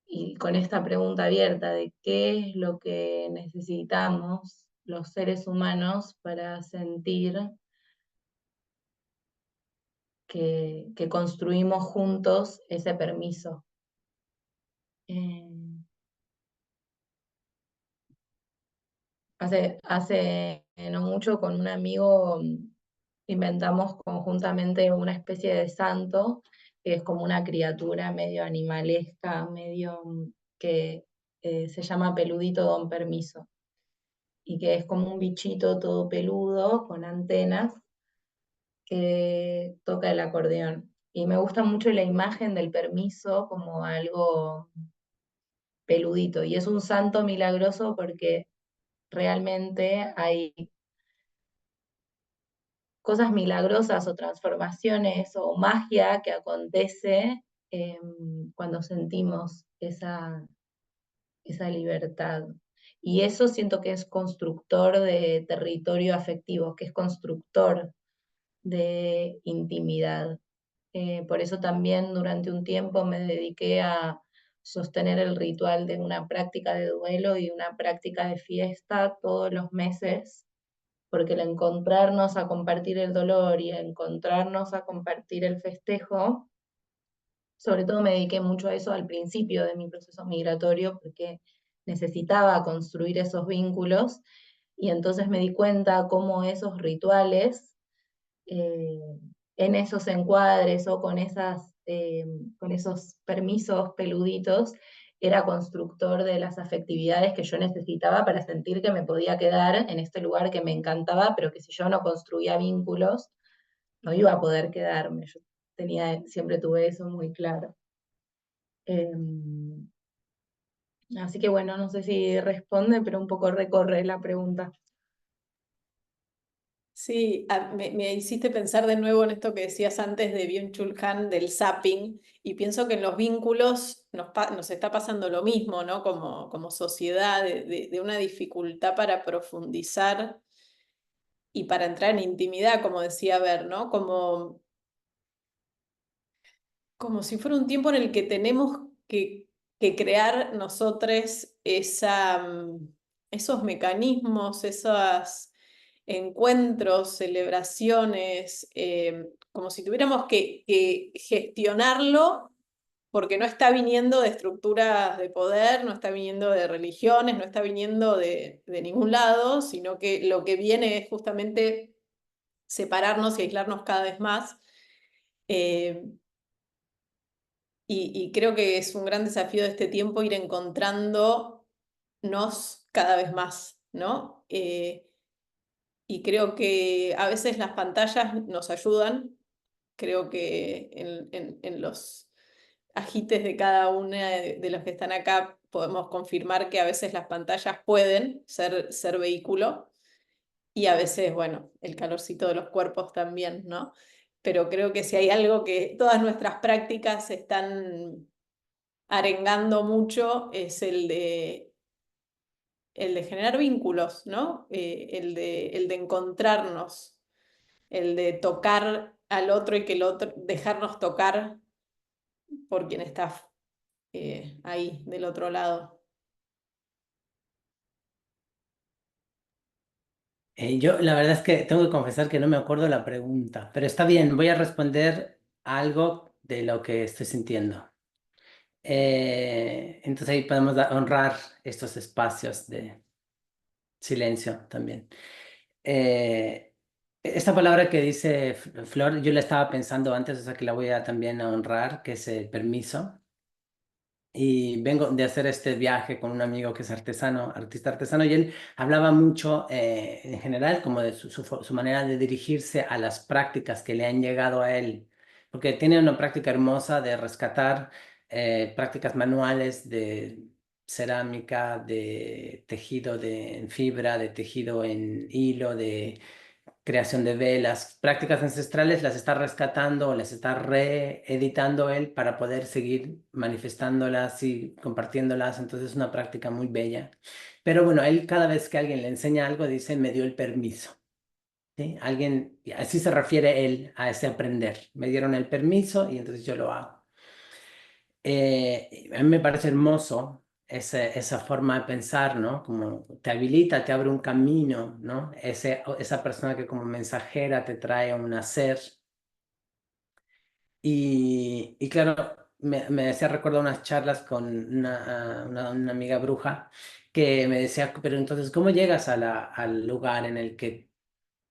y con esta pregunta abierta de qué es lo que necesitamos los seres humanos para sentir que construimos juntos ese permiso. Hace no mucho con un amigo inventamos conjuntamente una especie de santo, que es como una criatura medio animalesca, medio que se llama Peludito Don Permiso, y que es como un bichito todo peludo, con antenas, que toca el acordeón. Y me gusta mucho la imagen del permiso como algo peludito, y es un santo milagroso porque realmente hay cosas milagrosas o transformaciones o magia que acontece cuando sentimos esa libertad. Y eso siento que es constructor de territorio afectivo, que es constructor de intimidad. Por eso también durante un tiempo me dediqué a sostener el ritual de una práctica de duelo y una práctica de fiesta todos los meses, porque el encontrarnos a compartir el dolor y el encontrarnos a compartir el festejo, sobre todo me dediqué mucho a eso al principio de mi proceso migratorio, porque necesitaba construir esos vínculos, y entonces me di cuenta cómo esos rituales, eh, en esos encuadres o con esos permisos peluditos, era constructor de las afectividades que yo necesitaba para sentir que me podía quedar en este lugar que me encantaba, pero que si yo no construía vínculos, no iba a poder quedarme. Yo siempre tuve eso muy claro. Así que bueno, no sé si responde, pero un poco recorre la pregunta. Sí, me hiciste pensar de nuevo en esto que decías antes de Byung-Chul Han, del zapping, y pienso que en los vínculos nos está pasando lo mismo, ¿no? Como sociedad, de una dificultad para profundizar y para entrar en intimidad, como decía Ver, ¿no? Como si fuera un tiempo en el que tenemos que crear nosotros esos mecanismos, esos encuentros, celebraciones, como si tuviéramos que gestionarlo, porque no está viniendo de estructuras de poder, no está viniendo de religiones, no está viniendo de ningún lado, sino que lo que viene es justamente separarnos y aislarnos cada vez más. Eh, y creo que es un gran desafío de este tiempo ir encontrándonos cada vez más, ¿no? Y creo que a veces las pantallas nos ayudan. Creo que en los ajites de cada una de los que están acá podemos confirmar que a veces las pantallas pueden ser vehículo, y a veces, bueno, el calorcito de los cuerpos también, ¿no? Pero creo que si hay algo que todas nuestras prácticas están arengando mucho es el de generar vínculos, ¿no? El de encontrarnos, el de tocar al otro y que el otro, dejarnos tocar por quien está ahí del otro lado. Yo la verdad es que tengo que confesar que no me acuerdo la pregunta, pero está bien, voy a responder algo de lo que estoy sintiendo. Entonces ahí podemos honrar estos espacios de silencio también. Esta palabra que dice Flor, yo la estaba pensando antes, o sea que la voy a también a honrar, que es el permiso. Y vengo de hacer este viaje con un amigo que es artesano, artista artesano, y él hablaba mucho en general como de su manera de dirigirse a las prácticas que le han llegado a él, porque tiene una práctica hermosa de rescatar prácticas manuales de cerámica, de tejido en fibra, de tejido en hilo, de creación de velas, prácticas ancestrales las está rescatando o las está reeditando él para poder seguir manifestándolas y compartiéndolas. Entonces es una práctica muy bella. Pero bueno, él cada vez que alguien le enseña algo dice, me dio el permiso. ¿Sí? Alguien, y así se refiere él a ese aprender. Me dieron el permiso y entonces yo lo hago. A mí me parece hermoso esa forma de pensar, ¿no? Como te habilita, te abre un camino, ¿no? Esa persona que como mensajera te trae a un hacer. Y claro, me hacía recordar unas charlas con una amiga bruja que me decía, pero entonces, ¿cómo llegas al lugar en el que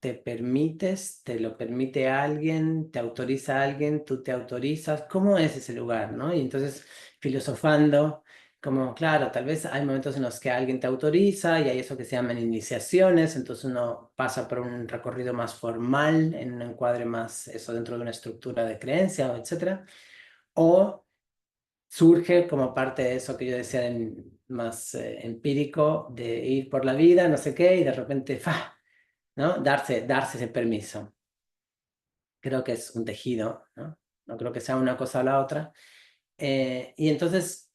te permites, te lo permite alguien, te autoriza alguien, tú te autorizas? ¿Cómo es ese lugar, no? Y entonces, filosofando, como, claro, tal vez hay momentos en los que alguien te autoriza y hay eso que se llaman iniciaciones, entonces uno pasa por un recorrido más formal, en un encuadre más, eso dentro de una estructura de creencia, etcétera, o surge como parte de eso que yo decía más empírico, de ir por la vida, no sé qué, y de repente, ¡fa! ¿No? Darse ese permiso. Creo que es un tejido, ¿no? No creo que sea una cosa o la otra. Y entonces,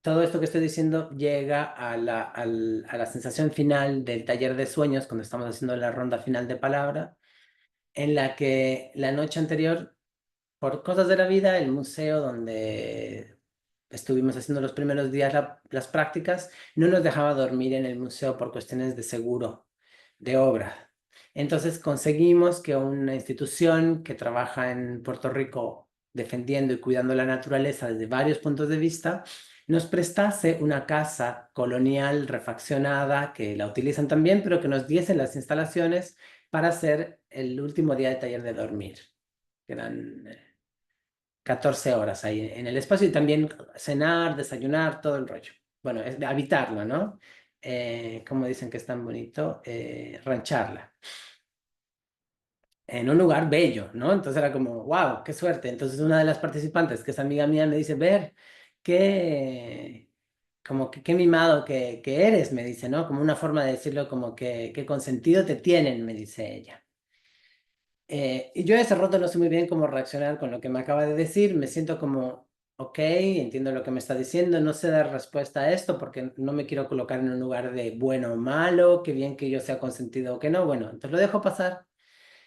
todo esto que estoy diciendo llega a la sensación final del taller de sueños, cuando estamos haciendo la ronda final de palabra, en la que la noche anterior, por cosas de la vida, el museo donde estuvimos haciendo los primeros días las prácticas, no nos dejaba dormir en el museo por cuestiones de seguro, de obra. Entonces conseguimos que una institución que trabaja en Puerto Rico defendiendo y cuidando la naturaleza desde varios puntos de vista, nos prestase una casa colonial refaccionada, que la utilizan también, pero que nos diese las instalaciones para hacer el último día de taller de dormir, que eran 14 horas ahí en el espacio, y también cenar, desayunar, todo el rollo. Bueno, es de habitarlo, ¿no? Como dicen que es tan bonito, rancharla. En un lugar bello, ¿no? Entonces era como, wow, qué suerte. Entonces una de las participantes, que es amiga mía, me dice, Ver, qué, como que qué mimado que eres, me dice, ¿no? Como una forma de decirlo, como que qué consentido te tienen, me dice ella. Y yo a ese rato no sé muy bien cómo reaccionar con lo que me acaba de decir. Me siento como, ok, entiendo lo que me está diciendo, no sé dar respuesta a esto porque no me quiero colocar en un lugar de bueno o malo, que bien que yo sea consentido o que no. Bueno, entonces lo dejo pasar.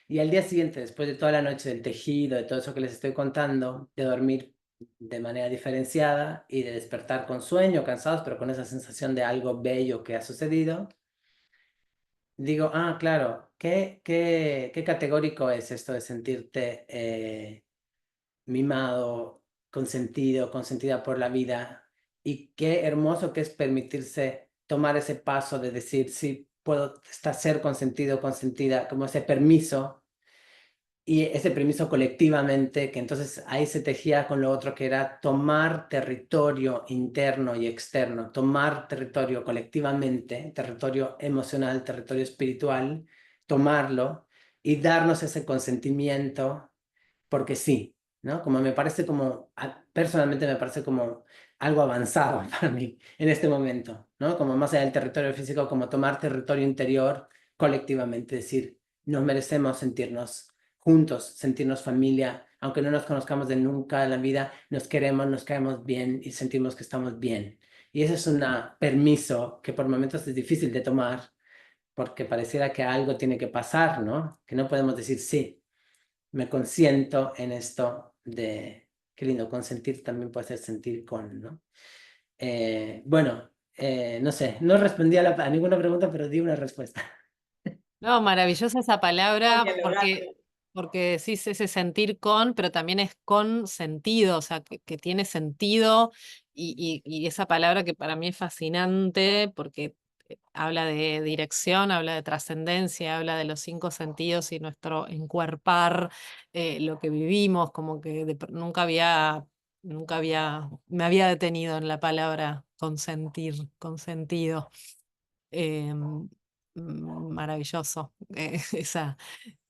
Y al día siguiente, después de toda la noche del tejido, de todo eso que les estoy contando, de dormir de manera diferenciada y de despertar con sueño, cansados, pero con esa sensación de algo bello que ha sucedido, digo, ah, claro, qué categórico es esto de sentirte mimado, consentido, consentida por la vida, y qué hermoso que es permitirse tomar ese paso de decir, sí, puedo estar, ser consentido, consentida, como ese permiso, y ese permiso colectivamente, que entonces ahí se tejía con lo otro que era tomar territorio interno y externo, tomar territorio colectivamente, territorio emocional, territorio espiritual, tomarlo y darnos ese consentimiento, porque sí, ¿no? Como me parece como, personalmente me parece como algo avanzado para mí en este momento, ¿no? Como más allá del territorio físico, como tomar territorio interior colectivamente, decir, nos merecemos sentirnos juntos, sentirnos familia, aunque no nos conozcamos de nunca en la vida, nos queremos, nos caemos bien y sentimos que estamos bien. Y ese es un permiso que por momentos es difícil de tomar porque pareciera que algo tiene que pasar, ¿no? Que no podemos decir sí, me consiento en esto de, qué lindo, consentir también puede ser sentir con, ¿no? Bueno, no sé, no respondí a ninguna pregunta, pero di una respuesta. No, maravillosa esa palabra Dialogando. porque decís ese sentir con, pero también es con sentido, o sea, que tiene sentido y esa palabra que para mí es fascinante porque habla de dirección, habla de trascendencia, habla de los cinco sentidos y nuestro encuerpar lo que vivimos, como que me había detenido en la palabra consentir, consentido. Maravilloso.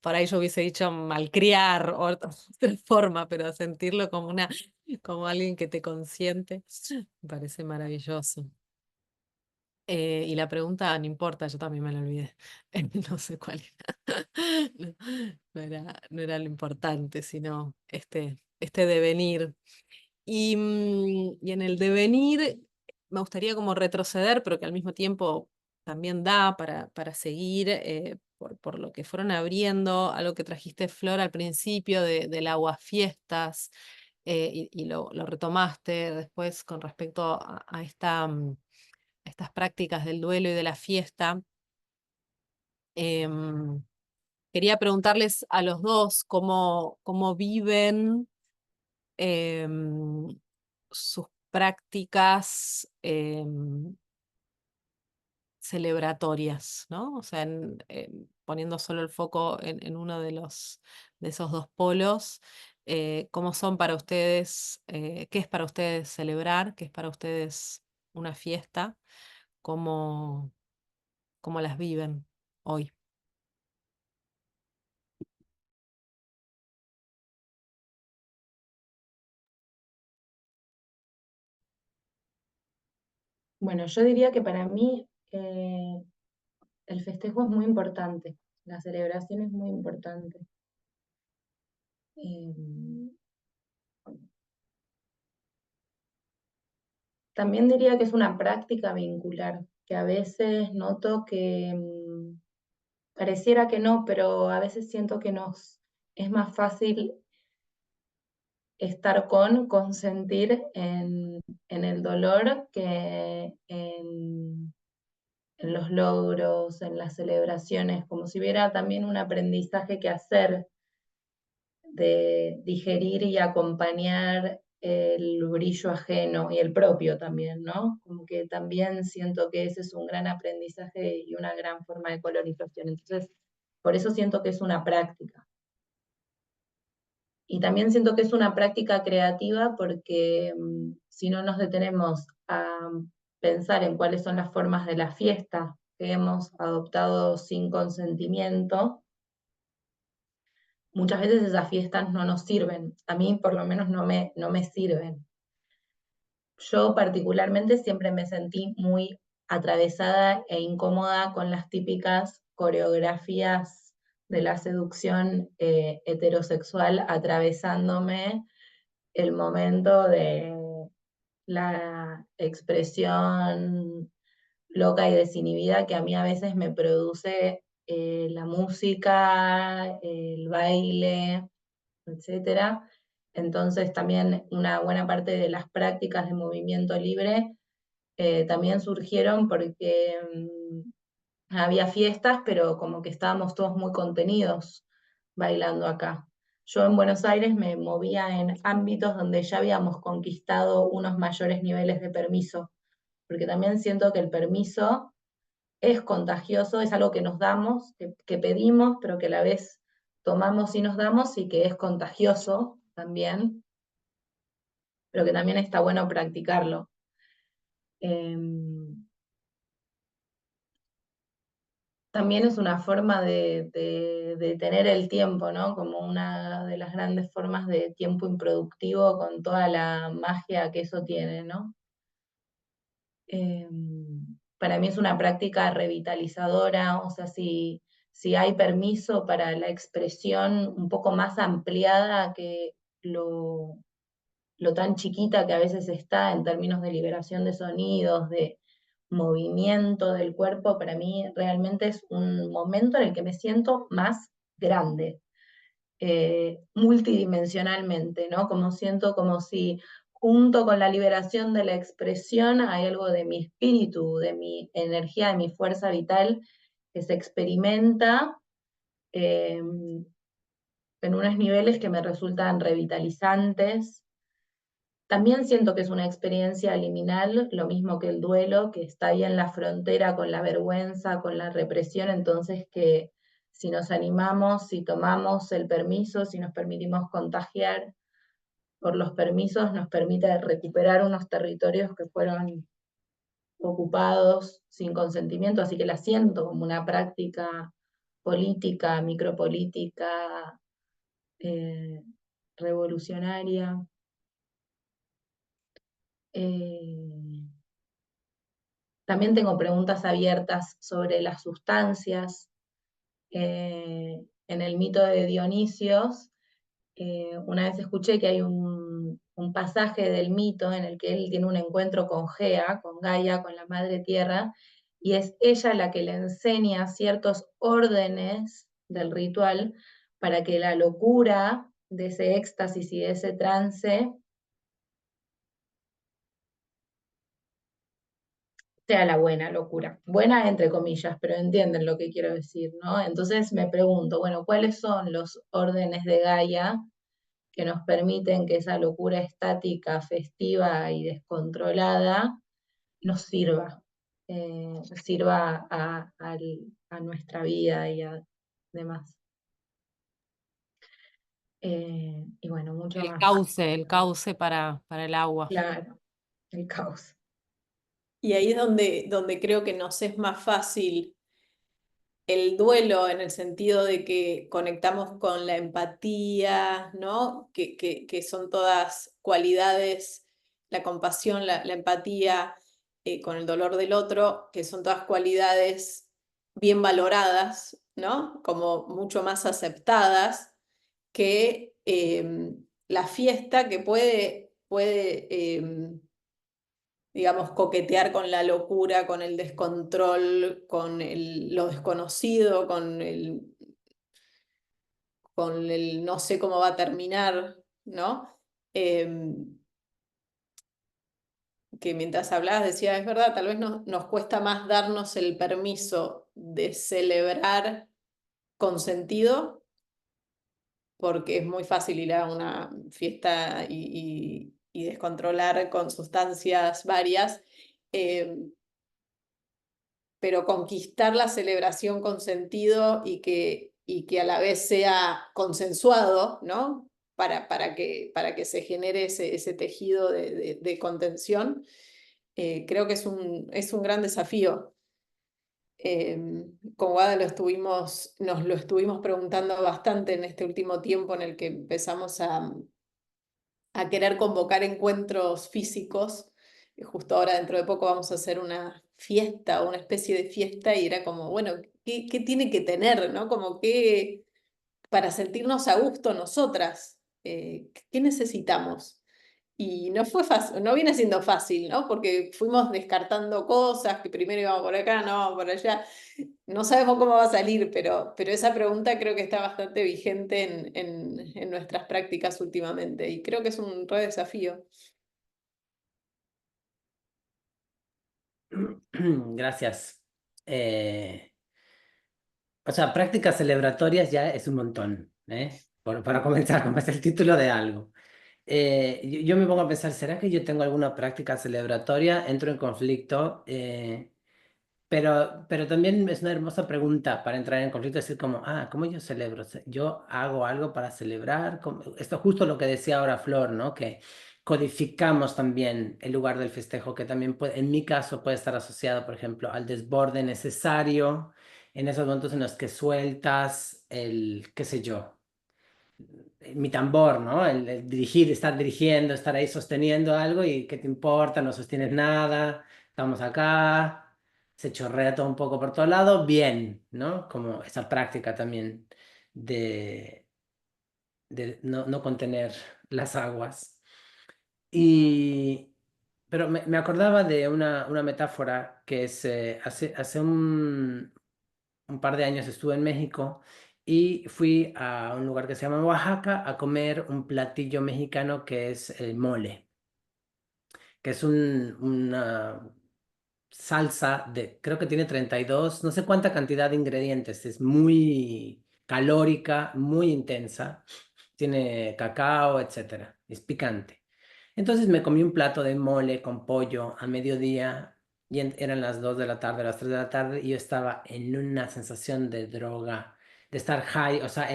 Por ahí yo hubiese dicho malcriar o otra forma, pero sentirlo como como alguien que te consiente, me parece maravilloso. Y la pregunta, no importa, yo también me la olvidé. No sé cuál era. No, no era lo importante, sino este devenir. Y en el devenir me gustaría como retroceder, pero que al mismo tiempo también da para seguir por lo que fueron abriendo, algo que trajiste, Flor, al principio del aguafiestas, y lo retomaste después con respecto a estas prácticas del duelo y de la fiesta. Em, Quería preguntarles a los dos cómo viven em, sus prácticas celebratorias, ¿no? O sea, poniendo solo el foco en uno de esos dos polos, ¿cómo son para ustedes, qué es para ustedes celebrar, qué es para ustedes una fiesta, cómo, cómo las viven hoy? Bueno, yo diría que para mí el festejo es muy importante, la celebración es muy importante. Eh, También diría que es una práctica vincular, que a veces noto que pareciera que no, pero a veces siento que es más fácil estar consentir en el dolor que en los logros, en las celebraciones, como si hubiera también un aprendizaje que hacer de digerir y acompañar el brillo ajeno y el propio también, ¿no? Como que también siento que ese es un gran aprendizaje y una gran forma de colonización. Entonces, por eso siento que es una práctica. Y también siento que es una práctica creativa porque si no nos detenemos a pensar en cuáles son las formas de la fiesta que hemos adoptado sin consentimiento, muchas veces esas fiestas no nos sirven. A mí por lo menos no me sirven. Yo particularmente siempre me sentí muy atravesada e incómoda con las típicas coreografías de la seducción heterosexual atravesándome el momento de la expresión loca y desinhibida que a mí a veces me produce la música, el baile, etcétera. Entonces también una buena parte de las prácticas de movimiento libre también surgieron porque había fiestas, pero como que estábamos todos muy contenidos bailando acá. Yo en Buenos Aires me movía en ámbitos donde ya habíamos conquistado unos mayores niveles de permiso, porque también siento que el permiso es contagioso, es algo que nos damos, que pedimos, pero que a la vez tomamos y nos damos y que es contagioso también, pero que también está bueno practicarlo. También es una forma de tener el tiempo, ¿no? Como una de las grandes formas de tiempo improductivo con toda la magia que eso tiene, ¿no? Para mí es una práctica revitalizadora, o sea, si hay permiso para la expresión un poco más ampliada que lo tan chiquita que a veces está en términos de liberación de sonidos, de movimiento del cuerpo, para mí realmente es un momento en el que me siento más grande, multidimensionalmente, ¿no? Como siento como si junto con la liberación de la expresión hay algo de mi espíritu, de mi energía, de mi fuerza vital que se experimenta en unos niveles que me resultan revitalizantes. También siento que es una experiencia liminal, lo mismo que el duelo, que está ahí en la frontera con la vergüenza, con la represión, entonces que si nos animamos, si tomamos el permiso, si nos permitimos contagiar por los permisos, nos permite recuperar unos territorios que fueron ocupados sin consentimiento, así que la siento como una práctica política, micropolítica, eh, revolucionaria. También tengo preguntas abiertas sobre las sustancias. En el mito de Dionisios, una vez escuché que hay un pasaje del mito en el que él tiene un encuentro con Gea, con Gaia, con la madre tierra, y es ella la que le enseña ciertos órdenes del ritual para que la locura de ese éxtasis y de ese trance sea la buena locura. Buena entre comillas, pero entienden lo que quiero decir, ¿no? Entonces me pregunto, bueno, ¿cuáles son los órdenes de Gaia que nos permiten que esa locura estática, festiva y descontrolada nos sirva? Sirva a nuestra vida y a demás. Y bueno, mucho más. El cauce para el agua. Claro, el caos. Y ahí es donde creo que nos es más fácil el duelo, en el sentido de que conectamos con la empatía, ¿no? Que son todas cualidades, la compasión, la empatía, con el dolor del otro, que son todas cualidades bien valoradas, ¿no? Como mucho más aceptadas que la fiesta, que puede digamos, coquetear con la locura, con el descontrol, con lo desconocido, con el no sé cómo va a terminar, ¿no? Que mientras hablabas decía, es verdad, tal vez nos cuesta más darnos el permiso de celebrar con sentido, porque es muy fácil ir a una fiesta y descontrolar con sustancias varias. Pero conquistar la celebración con sentido y que a la vez sea consensuado, ¿no? Para que se genere ese tejido de contención, creo que es un gran desafío. Con Wada nos lo estuvimos preguntando bastante en este último tiempo en el que empezamos a querer convocar encuentros físicos. Justo ahora, dentro de poco, vamos a hacer una fiesta, una especie de fiesta, y era como, bueno, ¿qué tiene que tener, ¿no? Como que para sentirnos a gusto nosotras, ¿qué necesitamos? Y no fue fácil, no viene siendo fácil, ¿no? Porque fuimos descartando cosas, que primero íbamos por acá, no vamos por allá. No sabemos cómo va a salir, pero esa pregunta creo que está bastante vigente en nuestras prácticas últimamente, y creo que es un re desafío. Gracias. O sea, prácticas celebratorias ya es un montón, ¿eh? Para comenzar, como es el título de algo. Yo me pongo a pensar, ¿será que yo tengo alguna práctica celebratoria? Entro en conflicto, pero también es una hermosa pregunta para entrar en conflicto, decir como, ¿cómo yo celebro? ¿Yo hago algo para celebrar? Esto es justo lo que decía ahora Flor, ¿no? Que codificamos también el lugar del festejo, que también puede, en mi caso puede estar asociado, por ejemplo, al desborde necesario en esos momentos en los que sueltas el, qué sé yo, mi tambor, ¿no? El dirigir, estar dirigiendo, estar ahí sosteniendo algo y ¿qué te importa? No sostienes nada, estamos acá, se chorrea todo un poco por todo lado, bien, ¿no? Como esa práctica también de, de no contener las aguas. Y, pero me acordaba de una metáfora que es, hace un par de años estuve en México y fui a un lugar que se llama Oaxaca a comer un platillo mexicano que es el mole, que es una salsa de, creo que tiene 32, no sé cuánta cantidad de ingredientes, es muy calórica, muy intensa, tiene cacao, etcétera, es picante. Entonces me comí un plato de mole con pollo a mediodía y eran las 2 de la tarde, las 3 de la tarde y yo estaba en una sensación de droga, de estar high, o sea,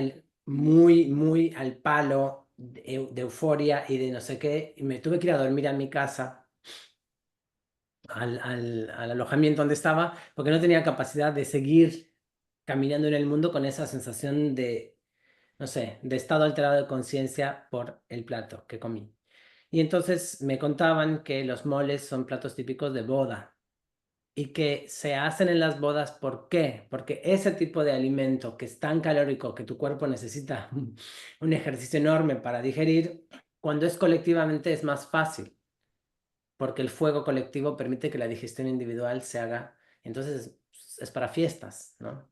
muy al palo de euforia y de no sé qué. Y me tuve que ir a dormir a mi casa, al alojamiento donde estaba, porque no tenía capacidad de seguir caminando en el mundo con esa sensación de, no sé, de estado alterado de conciencia por el plato que comí. Y entonces me contaban que los moles son platos típicos de boda. y que se hacen en las bodas. ¿Por qué? Porque ese tipo de alimento que es tan calórico que tu cuerpo necesita un ejercicio enorme para digerir, cuando es colectivamente es más fácil, porque el fuego colectivo permite que la digestión individual se haga. Entonces es para fiestas, ¿no?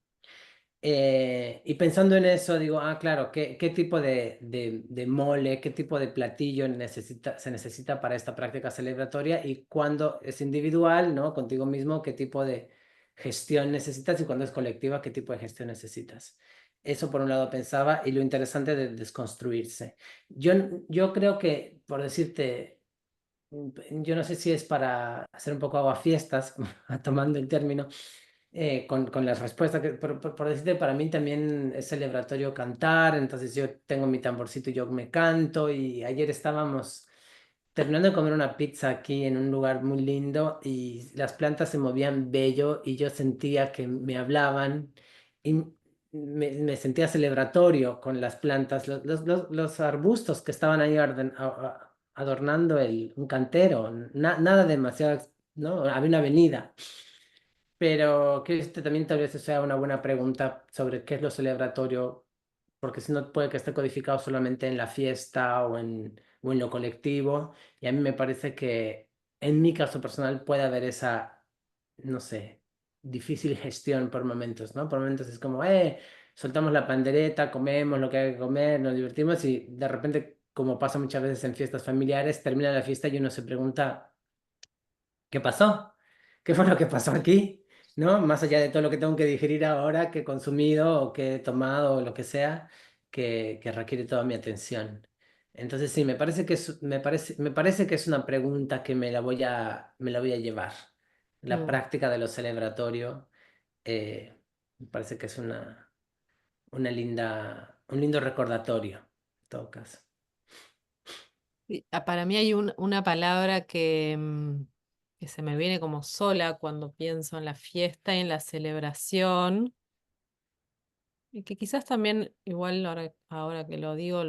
Y pensando en eso, digo, claro, ¿qué tipo de mole, qué tipo de platillo se necesita para esta práctica celebratoria? Y cuando es individual, ¿no? Contigo mismo, ¿qué tipo de gestión necesitas? Y cuando es colectiva, ¿qué tipo de gestión necesitas? Eso por un lado pensaba, y lo interesante de desconstruirse. Yo creo que, por decirte, yo no sé si es para hacer un poco aguafiestas, tomando el término, con las respuestas, por decirte, para mí también es celebratorio cantar, entonces yo tengo mi tamborcito y yo me canto, y ayer estábamos terminando de comer una pizza aquí en un lugar muy lindo y las plantas se movían bello y yo sentía que me hablaban y me sentía celebratorio con las plantas, los arbustos que estaban ahí adornando un cantero, nada demasiado, ¿no? Había una avenida. Pero que también tal vez sea una buena pregunta sobre qué es lo celebratorio, porque si no puede que esté codificado solamente en la fiesta o en lo colectivo. Y a mí me parece que en mi caso personal puede haber esa, no sé, difícil gestión por momentos, ¿no? Por momentos es como, soltamos la pandereta, comemos lo que hay que comer, nos divertimos y de repente, como pasa muchas veces en fiestas familiares, termina la fiesta y uno se pregunta, ¿qué pasó? ¿Qué fue lo que pasó aquí? ¿No? Más allá de todo lo que tengo que digerir ahora, que he consumido o que he tomado o lo que sea, que requiere toda mi atención. Entonces sí, me parece que es una pregunta que me la voy a llevar. La Mm. práctica de lo celebratorio, me parece que es un lindo recordatorio, en todo caso. Sí, para mí hay una palabra que se me viene como sola cuando pienso en la fiesta y en la celebración, y que quizás también, igual ahora que lo digo,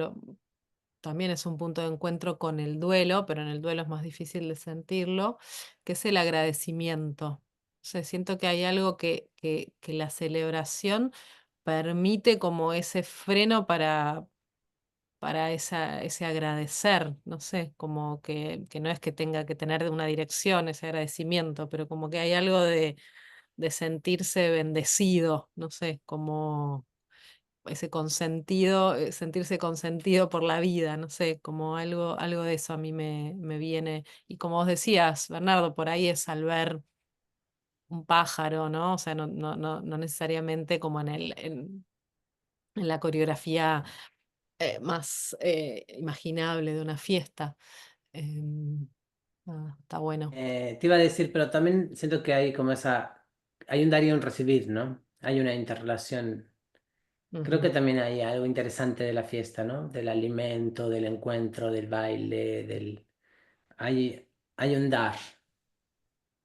también es un punto de encuentro con el duelo, pero en el duelo es más difícil de sentirlo, que es el agradecimiento. O sea, siento que hay algo que la celebración permite como ese freno para ese agradecer, no sé, como que no es que tenga que tener una dirección ese agradecimiento, pero como que hay algo de sentirse bendecido, no sé, como ese consentido, sentirse consentido por la vida, no sé, como algo de eso a mí me viene. Y como vos decías, Bernardo, por ahí es al ver un pájaro, ¿no? O sea, no necesariamente como en la coreografía más imaginable de una fiesta. Está bueno. Te iba a decir, pero también siento que hay como hay un dar y un recibir, ¿no? Hay una interrelación. Creo que Ujú. también hay algo interesante de la fiesta, ¿no? Del alimento, del encuentro, del baile, hay un dar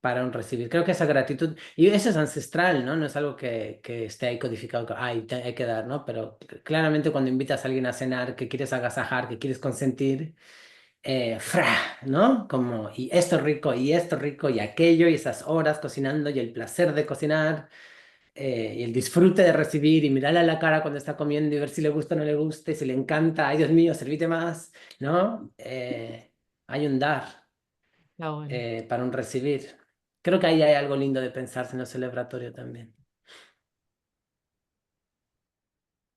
para un recibir. Creo que esa gratitud, y eso es ancestral, ¿no? No es algo que esté ahí codificado, que hay que dar, ¿no? Pero claramente cuando invitas a alguien a cenar, que quieres agasajar, que quieres consentir, ¿no? Como, y esto rico, y aquello, y esas horas cocinando, y el placer de cocinar, y el disfrute de recibir, y mirarle a la cara cuando está comiendo, y ver si le gusta o no le gusta, y si le encanta, ay Dios mío, servite más, ¿no? Hay un dar Está bueno. para un recibir. Creo que ahí hay algo lindo de pensarse en lo celebratorio también.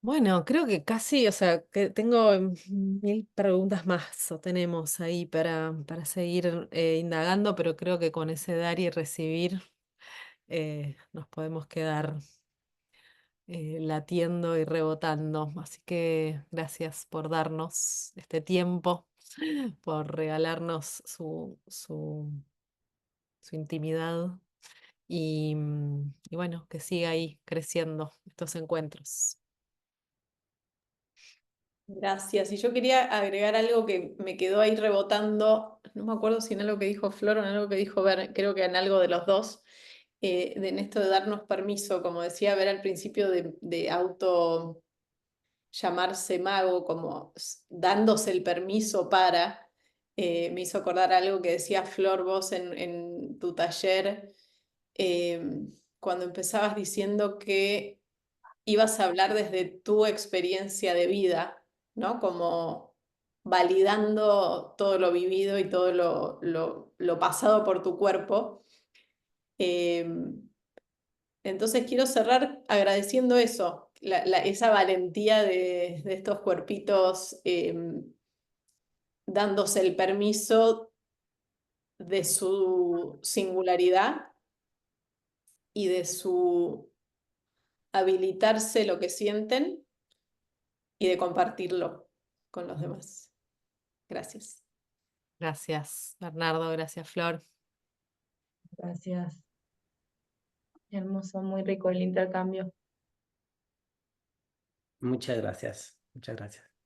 Bueno, creo que casi, o sea, que tengo mil preguntas más, o tenemos ahí para seguir indagando, pero creo que con ese dar y recibir nos podemos quedar latiendo y rebotando. Así que gracias por darnos este tiempo, por regalarnos su intimidad y bueno, que siga ahí creciendo estos encuentros. Gracias. Y yo quería agregar algo que me quedó ahí rebotando, no me acuerdo si en algo que dijo Flor o en algo que dijo Ver, creo que en algo de los dos, en esto de darnos permiso, como decía Ver al principio, de auto llamarse mago, como dándose el permiso me hizo acordar algo que decía Flor vos en tu taller, cuando empezabas diciendo que ibas a hablar desde tu experiencia de vida, ¿no? Como validando todo lo vivido y todo lo pasado por tu cuerpo. Entonces quiero cerrar agradeciendo eso, esa valentía de estos cuerpitos dándose el permiso de su singularidad y de su habilitarse lo que sienten y de compartirlo con los demás. Gracias. Gracias, Bernardo, gracias, Flor. Gracias. Hermoso, muy rico el intercambio. Muchas gracias. Muchas gracias.